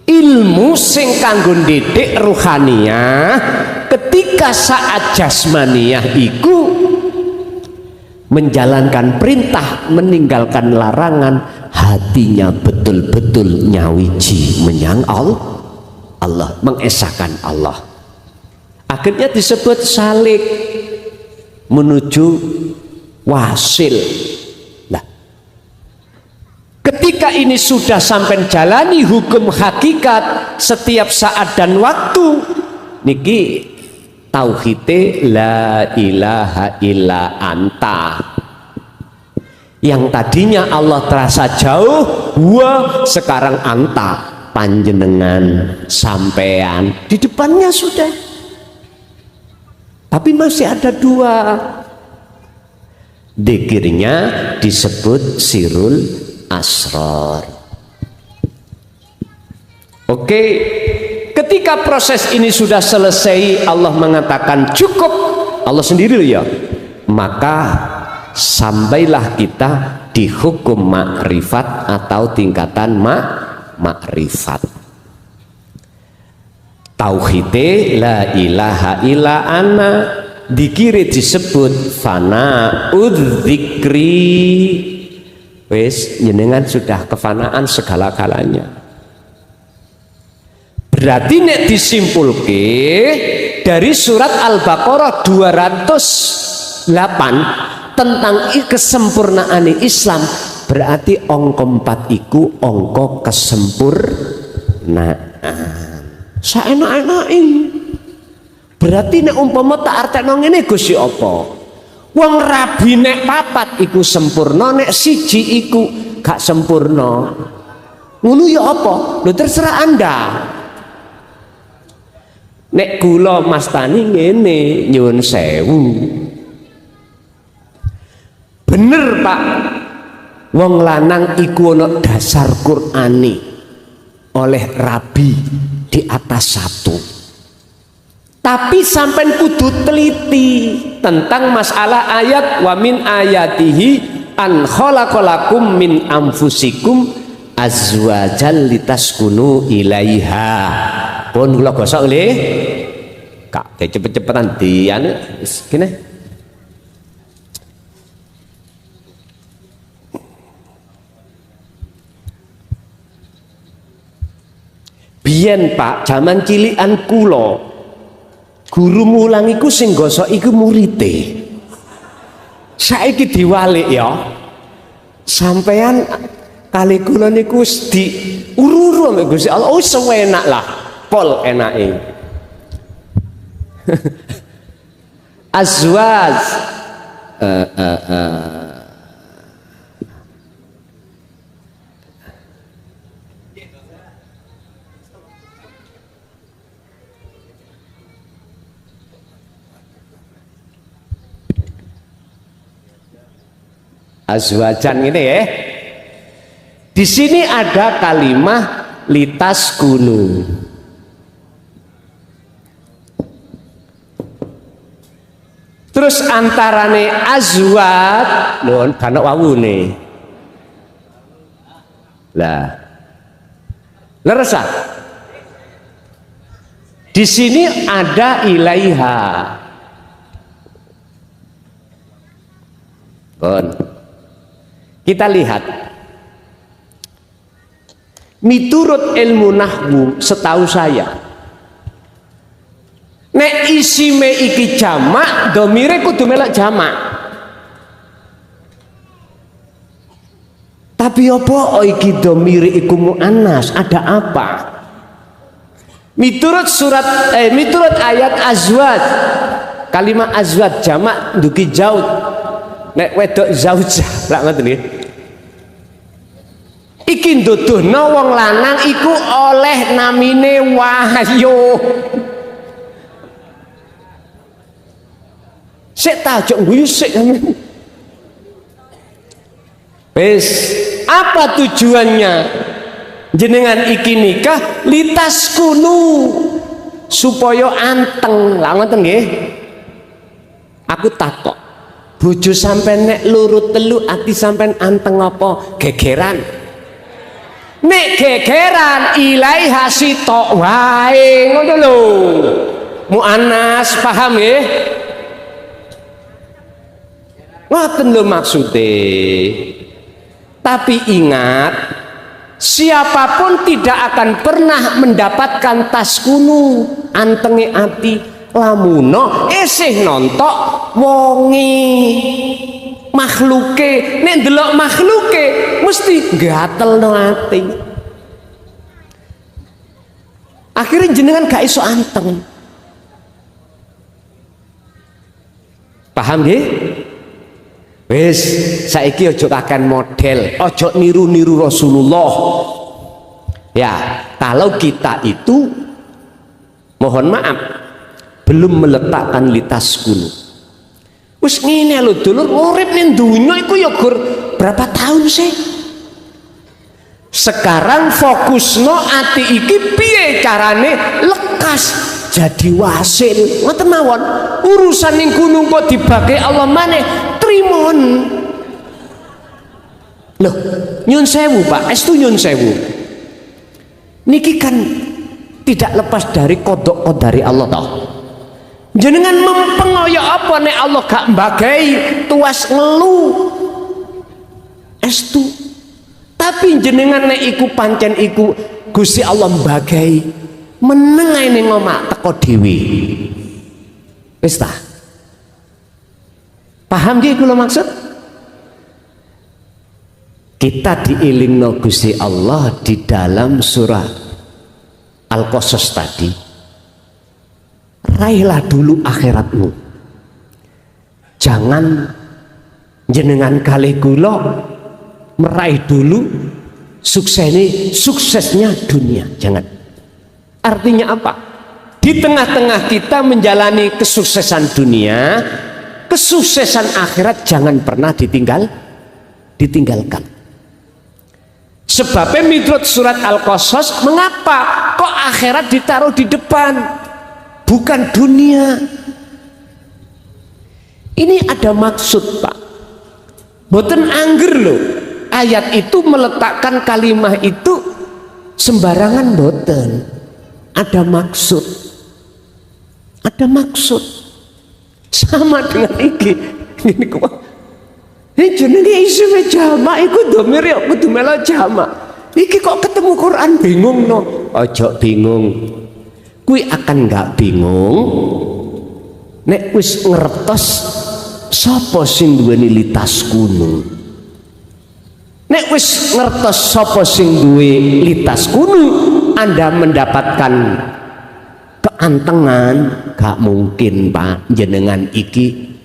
ilmu sing kanggo ndidik ruhaniyah ketika saat jasmaniyah iku menjalankan perintah meninggalkan larangan, hatinya betul-betul nyawiji menyang Allah, mengesahkan Allah, akhirnya disebut salik menuju wasil. Nah, ketika ini sudah sampai jalani hukum hakikat setiap saat dan waktu, niki tauhide la ilaha illa anta, yang tadinya Allah terasa jauh, wa sekarang anta, panjenengan, sampean di depannya sudah, tapi masih ada dua. Dikirnya disebut sirul asrar. Oke, ketika proses ini sudah selesai, Allah mengatakan cukup, Allah sendiri ya, maka sampailah kita di hukum makrifat atau tingkatan makrifat. Tauhide la ilaha illa ana, dikiri disebut fana udzikri, wes jenengan sudah kefanaan segala-galanya. Berarti nek disimpulke dari surat Al-Baqarah 208 tentang kesempurnaan Islam, berarti angka 4 iku angka kesempurnaan. Saenak-enaking. Berarti nek umpama tak artekno ngene Gusti apa? Wong rabi nek 4 iku sempurna, nek 1 iku gak sempurna. Ngono ya apa? Lho terserah Anda. Nek kula Mas Tani ngene nyuwun sewu. Bener Pak. Wong lanang iku ana dasar Qur'ani oleh rabi di atas 1. Tapi sampai kudu teliti tentang masalah ayat wa min ayatihi an khalaqalakum min anfusikum azwajan litaskunu ilaiha. Pun kula gosok nggih. Kak cepet-cepetan di anu kene. Biyen Pak, zaman cilikan kula guru mulang iku sing gosok iku murite. Saiki diwalik ya. Sampean kali kula niku wis diururu ambek Gusti Allah. Oh sewenak lah. Pol enake. Azwaj azwajan ini ya. Di sini ada kalimah litas kunu. Terus antarane azwat lho kan wawune. Lah. Leres ah? Di sini ada ilaiha. Bon. Kita lihat miturut ilmu nahwu setahu saya nek isime iki jamak domire kudu melok jamak, tapi apa iki domire iku muannas, ada apa? Miturut miturut ayat azwaj, kalimat azwaj jamak duki jaud, nek wedok zaujah lak ngoten nggih. Iki nduduhna wong lanang iku oleh namine wahyu. Sik ta aja guyu sik. Wis, apa tujuannya? Jenengan iki nikah litaskunu supaya anteng. Lah ngoten nggih. Aku takok. Bojo sampean nek loro telu ati sampean anteng apa? Gegeran. Nek gegeran ilaiha sitok wae ngono lho. Mu'annas paham nggih? Ngoten lho maksudnya. Tapi ingat, siapapun tidak akan pernah mendapatkan taskunu antenge ati lamuno esih nontok wonge makhluke. Nek ndelok makhluke mesti gatel no ati. Akhirnya jenengan gak iso anteng. Paham nggih? Wis, saiki ojo kakan model, ojo niru-niru Rasulullah. Ya, kalau kita itu mohon maaf belum meletakkan litaskunu. Wis ngene lho dulur, urip ning donya iku ya gur berapa tahun sih? Sekarang fokusno ati iki piye carane lekas jadi wasil. Ngoten mawon. Urusan ning gunung kok dibagi Allah maneh trimon. Loh, nyun sewu Pak, estu nyun sewu. Niki kan tidak lepas dari kodok dari Allah toh. Jenengan mempengoyo apa nek Allah gak mbagai tuas ngelu. Estu. Tapi jenengan nek iku pancen iku Gusti Allah mbagai meneng ae ning omah teko dhewe. Wis ta? Paham nggih kula maksud? Kita diilingno Gusti Allah di dalam surah Al-Qasas tadi. Raihlah dulu akhiratmu. Jangan jenengan kali kula meraih dulu suksesnya dunia. Jangan. Artinya apa? Di tengah-tengah kita menjalani kesuksesan dunia, kesuksesan akhirat jangan pernah ditinggalkan. Sebabnya menurut surat Al-Qasas, mengapa kok akhirat ditaruh di depan, bukan dunia? Ini ada maksud Pak. Boten angger loh. Ayat itu meletakkan kalimat itu sembarangan boten. Ada maksud. Ada maksud. Sama dengan iki. Ini kok. Ini jenenge isine jamak iku dhamir ya kudu melo jamak. Iki kok ketemu Quran bingung no. Ojo bingung. Kuwi akan enggak bingung nek wis ngertos sapa sing duweni litaskunu. Nek wis ngertos sapa sing duwe litaskunu, Anda mendapatkan keantengan. Gak mungkin Pak jenengan iki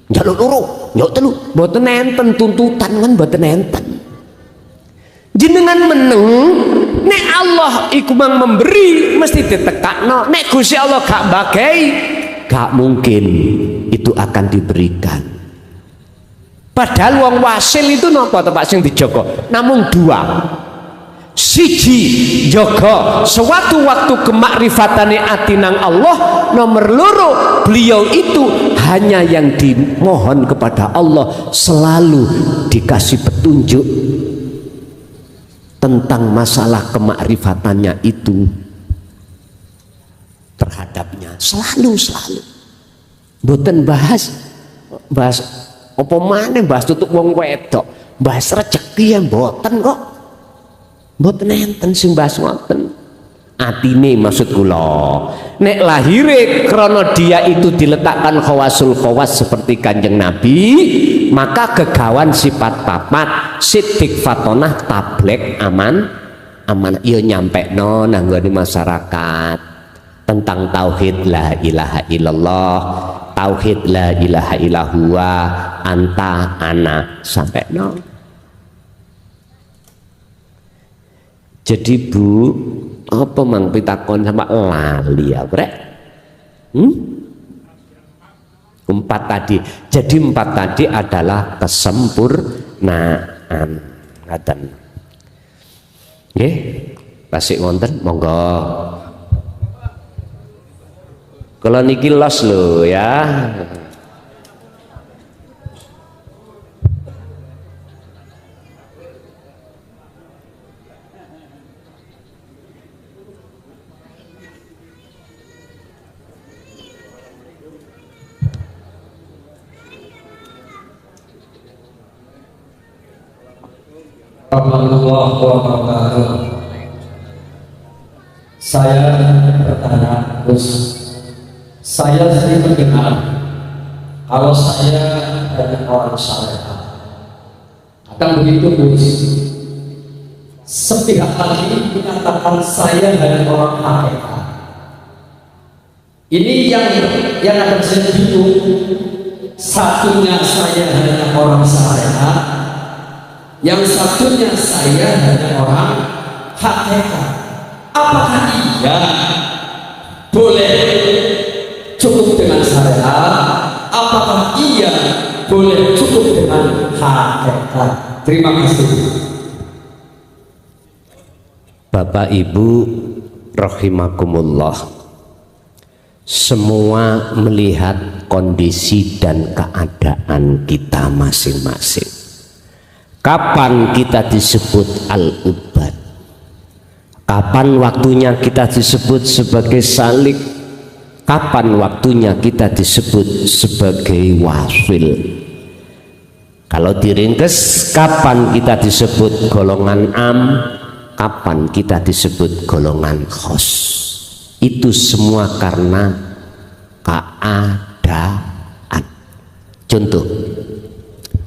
njaluk loro, njaluk telu, mboten enten tuntutan kan mboten enten. Jenengan meneng, nek Allah iku mang memberi mesti ditekakno. Nek Gusti Allah gak bagai, gak mungkin itu akan diberikan. Padahal wong wasil itu napa to Pak sing dijaga? Namung dua. Siji jaga sewaktu waktu kemakrifatane ati nang Allah. Nomor loro, beliau itu hanya yang dimohon kepada Allah selalu dikasih petunjuk tentang masalah kemakrifatannya itu terhadapnya. Selalu mboten bahas apa maneh bahas tutuk wong wedok, bahas rezeki ya mboten kok. Mboten enten sing bahas ngoten. Atine maksud kula. Nek lahire krana dia itu diletakkan khawasul khawas seperti Kanjeng Nabi, maka kegawan sifat papat, siddiq fatonah tablek aman ya nyampekno nang nggone masyarakat tentang tauhid la ilaha illallah, tauhid la ilaha illallah, anta ana sampai no. Jadi Bu, apa mang pitakon sama lali ya brek? 4 tadi. Jadi 4 tadi adalah kesempurnaan. Ngaten. Nggih, pasik wonten monggo. Kalau niki los lho ya. Warahmatullahi wabarakatuh. Saya bertanya, Gus, saya sering mendengar kalau saya adalah orang syariat. Akan begitu, Gus, sepihak lagi menyatakan saya adalah orang hakikat. Ini yang akan saya bingung. Satunya saya adalah orang syariat, yang satunya saya hanya orang hakikat. Apakah iya boleh cukup dengan syariat? Apakah iya boleh cukup dengan hakikat? Terima kasih. Bapak Ibu rahimakumullah, semua melihat kondisi dan keadaan kita masing-masing. Kapan kita disebut al-ubad? Kapan waktunya kita disebut sebagai salik? Kapan waktunya kita disebut sebagai wasil? Kalau diringkes, kapan kita disebut golongan am? Kapan kita disebut golongan khos? Itu semua karena keadaan. Contoh,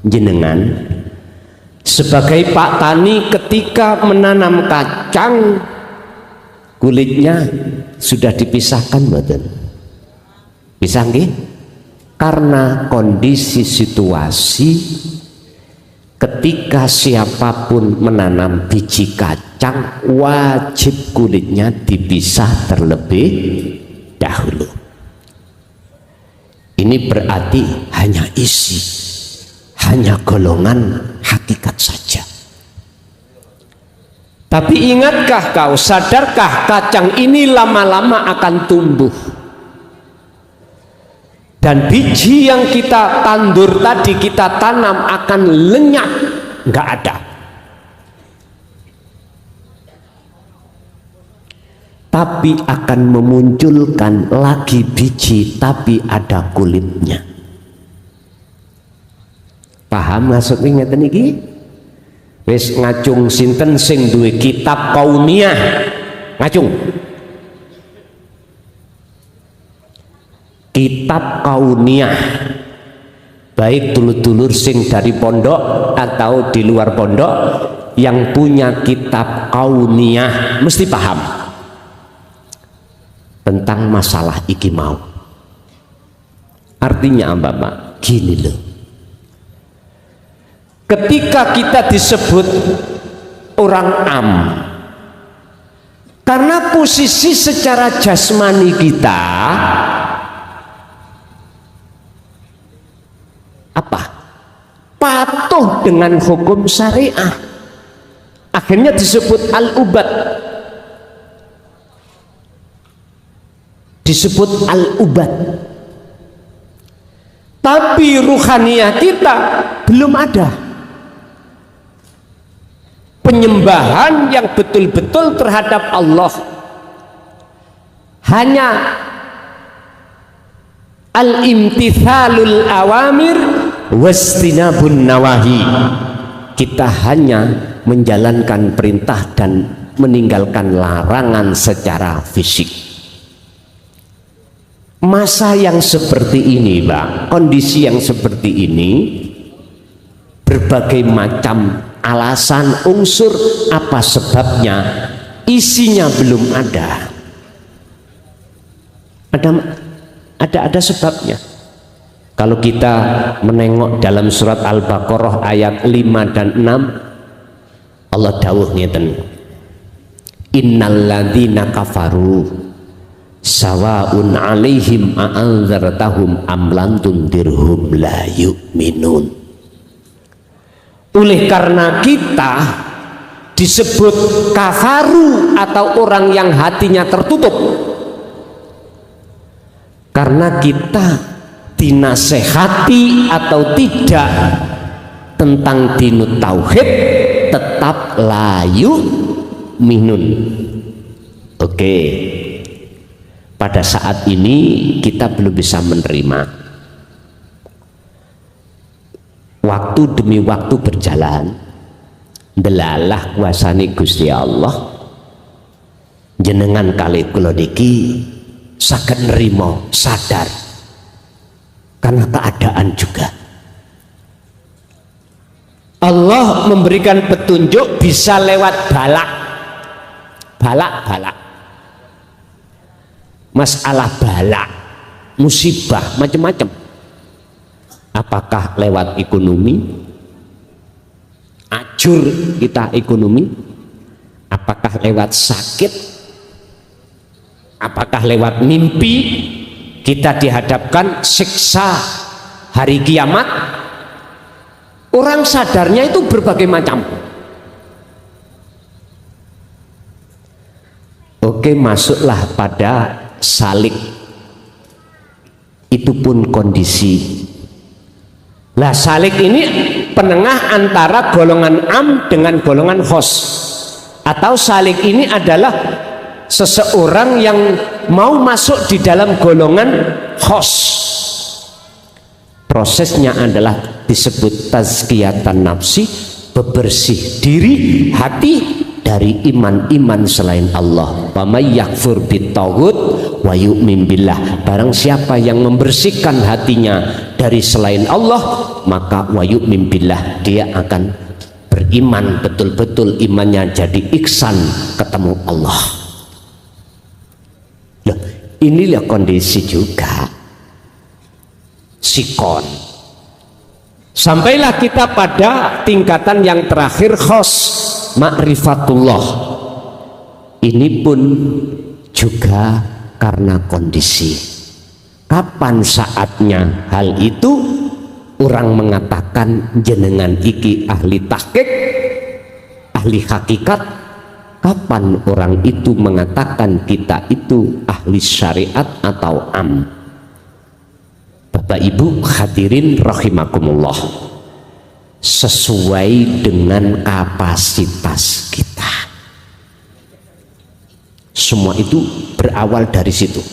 jenengan sebagai Pak Tani ketika menanam kacang, kulitnya sudah dipisahkan mboten? Pisah nggih? Karena kondisi situasi ketika siapapun menanam biji kacang wajib kulitnya dipisah terlebih dahulu. Ini berarti hanya isi, hanya golongan hakikat saja. Tapi ingatkah kau, sadarkah kacang ini lama-lama akan tumbuh, dan biji yang kita tandur tadi, kita tanam akan lenyap, nggak ada. Tapi akan memunculkan lagi biji, tapi ada kulitnya. Paham maksudnya ngeten iki? Wis ngacung sinten sing duwe kitab kauniyah? Ngacung. Kitab kauniyah, baik dulur-dulur sing dari pondok atau di luar pondok, yang punya kitab kauniyah mesti paham tentang masalah iki mau. Artinya apa, Pak? Gini loh, ketika kita disebut orang am, karena posisi secara jasmani kita apa? Patuh dengan hukum syariah, akhirnya disebut al-ubad, disebut al-ubad. Tapi ruhaniyah kita belum ada penyembahan yang betul-betul terhadap Allah. Hanya al-imtithalul awamir wastinabun nawahi. Kita hanya menjalankan perintah dan meninggalkan larangan secara fisik. Masa yang seperti ini, Pak, kondisi yang seperti ini, berbagai macam alasan, unsur, apa sebabnya, isinya belum ada. Ada sebabnya. Kalau kita menengok dalam surat Al-Baqarah ayat 5 dan 6, Allah dawuh ngeten, innalladzina kafaru sawaun alaihim a'anzartahum am lam tundirhum la yu'minun. Oleh karena kita disebut kafaru atau orang yang hatinya tertutup, karena kita dinasehati atau tidak tentang dinut tauhid tetap layu minun. Oke, pada saat ini kita belum bisa menerima. Waktu demi waktu berjalan, delalah kuasani Gusti Allah, jenengan kali kula niki saged nrimo sadar karena keadaan juga. Allah memberikan petunjuk bisa lewat balak, masalah balak, musibah macam-macam. Apakah lewat ekonomi, ajur kita ekonomi, apakah lewat sakit, apakah lewat mimpi kita dihadapkan siksa hari kiamat. Orang sadarnya itu berbagai macam. Oke, masuklah pada salik, itu pun kondisi. Lah salik ini penengah antara golongan am dengan golongan khos, atau salik ini adalah seseorang yang mau masuk di dalam golongan khos. Prosesnya adalah disebut tazkiyatan nafsi, bebersih diri hati dari iman-iman selain Allah. Wa may yakfur bitaghut wa yu'min billah, barang siapa yang membersihkan hatinya dari selain Allah, maka wa yu'min billah, dia akan beriman betul-betul, imannya jadi ihsan, ketemu Allah. Loh, inilah kondisi juga sikon. Sampailah kita pada tingkatan yang terakhir, khos, ma'rifatullah. Ini pun juga karena kondisi. Kapan saatnya hal itu? Orang mengatakan jenengan iki ahli tahqiq, ahli hakikat. Kapan orang itu mengatakan kita itu ahli syariat atau am? Bapak Ibu hadirin rahimakumullah, sesuai dengan kapasitas kita. Semua itu berawal dari situ.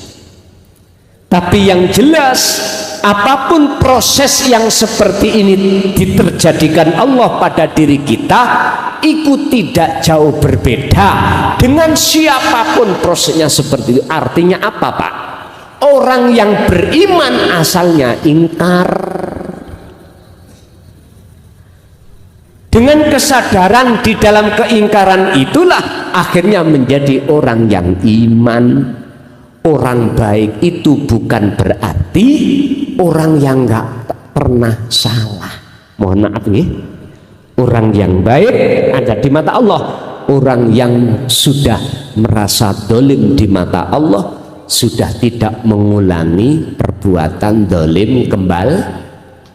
Tapi yang jelas, apapun proses yang seperti ini diterjadikan Allah pada diri kita, itu tidak jauh berbeda dengan siapapun prosesnya seperti itu. Artinya apa, Pak? Orang yang beriman asalnya ingkar. Dengan kesadaran di dalam keingkaran itulah akhirnya menjadi orang yang iman. Orang baik itu bukan berarti orang yang nggak pernah salah. Mohon maaf nih, orang yang baik ada di mata Allah. Orang yang sudah merasa dolim di mata Allah, sudah tidak mengulangi perbuatan dolim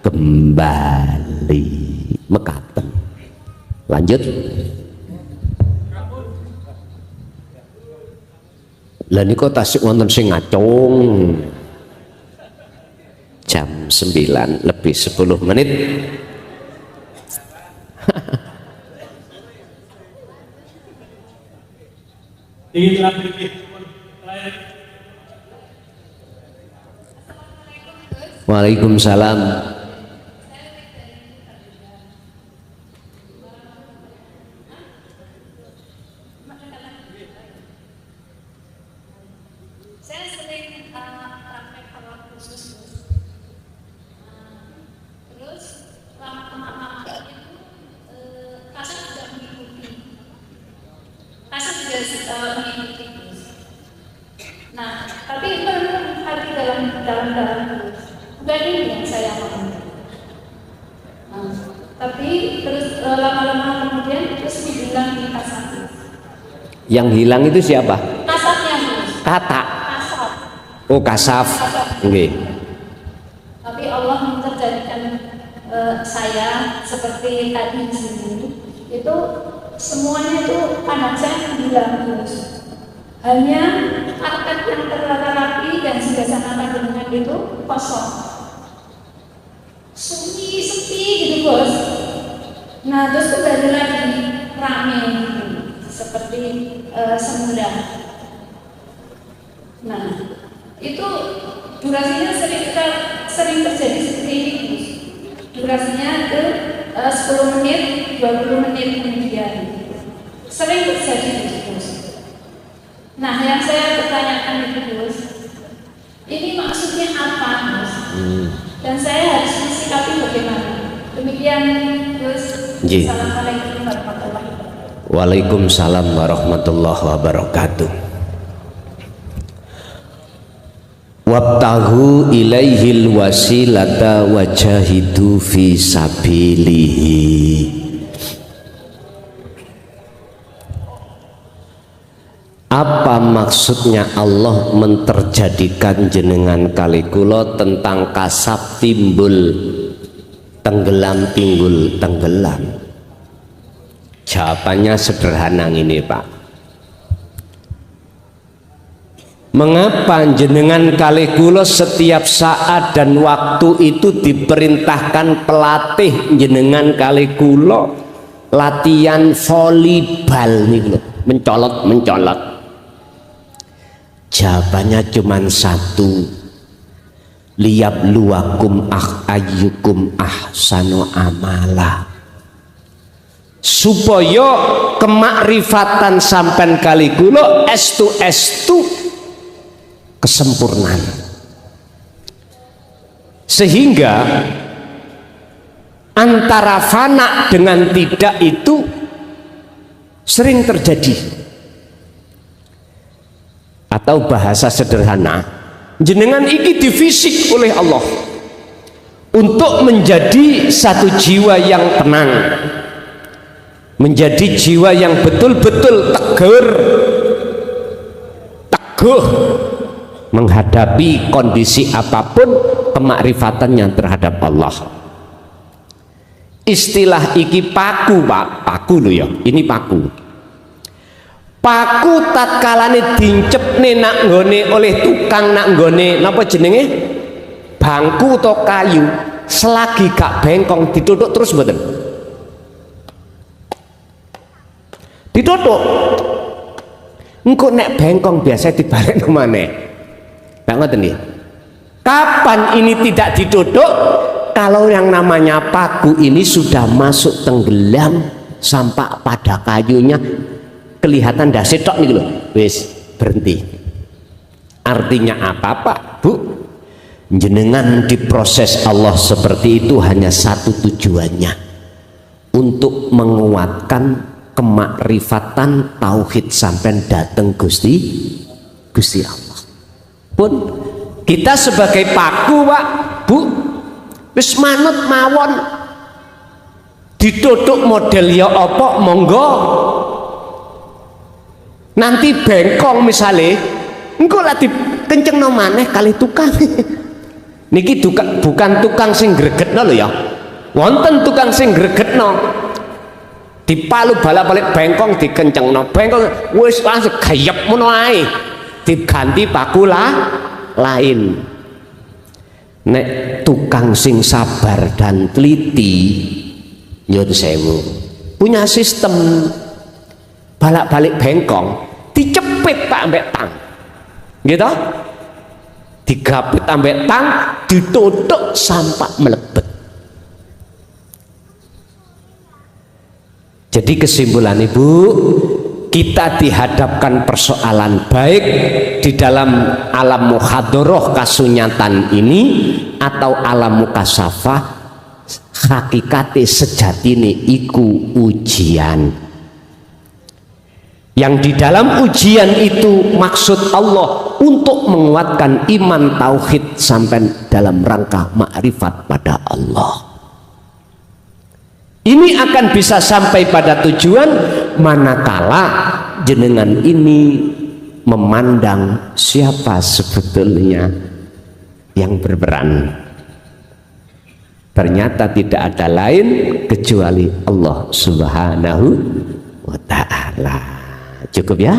kembali. Mekaten. Lanjut. Lah niku tasik wonten sing ngacung. Jam 9 lebih 10 menit. Waalaikumsalam. Saya sering praktek halal khusus, terus lama-lama itu kasar juga mengikuti, terus. Nah, tapi itu hati dalam terus. Bukan ini yang saya mau. Tapi terus lama-lama kemudian terus hilang di kasar. Yang hilang itu siapa? Kasarnya, Kata. kasar. Oh, kasaf. Nggih. Tapi Allah menterjadikan saya seperti tadi di sini itu semuanya itu anak saya bilang terus. Hanya karpet yang tertata rapi dan singgasana dengan itu kosong, sunyi sepi gitu bos. Nah terus kembali lagi rame gitu, seperti semula. Nah itu durasinya sering terjadi seperti ini. Durasinya ke 10 menit, 20 menit kemudian sering terjadi terus. Nah yang saya pertanyakan itu Gus, ini maksudnya apa Gus? Dan saya harus mensikapi bagaimana? Demikian Gus. Assalamualaikum warahmatullahi wabarakatuh. Waalaikumsalam warahmatullahi wabarakatuh. Wabtahu ilaihil wasilata wajahidu fi sabilihi. Apa maksudnya Allah menterjadikan jenengan kali kula tentang kasab timbul tenggelam timbul tenggelam? Jawabannya sederhana ini Pak. Mengapa jenengan kali kula setiap saat dan waktu itu diperintahkan pelatih jenengan kali kula latihan volleyball nih lho, mencolot. Jawabannya cuma satu, liyabluwakum ayyukum ahsanu amala, supaya kemakrifatan sampean kali kula estu kesempurnaan, sehingga antara fana dengan tidak itu sering terjadi. Atau bahasa sederhana, jenengan iki difisik oleh Allah untuk menjadi satu jiwa yang tenang, menjadi jiwa yang betul-betul teguh menghadapi kondisi apapun kemakrifatannya terhadap Allah. Istilah iki paku Pak, paku lho ya, ini paku. Paku tatkalane dincepne nak nggone oleh tukang nak nggone napa jenenge bangku atau kayu, selagi gak bengkong ditutuk terus mboten? Ditutuk. Engko nek bengkong biasa dibalik maneh. Nggak ngoten nggih. Kapan ini tidak ditutuk? Kalau yang namanya paku ini sudah masuk tenggelam sampai pada kayunya kelihatan dasar tok nih loh, wis berhenti. Artinya apa Pak Bu? Jenengan diproses Allah seperti itu hanya satu tujuannya, untuk menguatkan kemakrifatan tauhid sampai datang Gusti Allah. Pun kita sebagai paku Pak Bu, wis manut mawon, ditutuk model ya apa monggo. Nanti bengkong misalnya engkau lagi kenceng no maneh kali tukang niki bukan tukang sing gregetno lho ya, wonten tukang sing gregetno dipalu bala-balik bengkong dikencengno bengkong wis langsung gayep ngono ae, diganti paku lain. Nek tukang sing sabar dan teliti nyun sewu punya sistem balak-balik bengkong dicepit Pak ambek tang gitu, digapit ambek tang, ditutuk sampai melebet. Jadi kesimpulan Ibu, kita dihadapkan persoalan baik di dalam alam muhadoroh kasunyatan ini atau alam mukasafah, hakikate sejatine iku ujian. Yang di dalam ujian itu maksud Allah untuk menguatkan iman tauhid sampai dalam rangka makrifat pada Allah. Ini akan bisa sampai pada tujuan manakala jenengan ini memandang siapa sebetulnya yang berperan. Ternyata tidak ada lain kecuali Allah Subhanahu wa ta'ala. Cukup ya?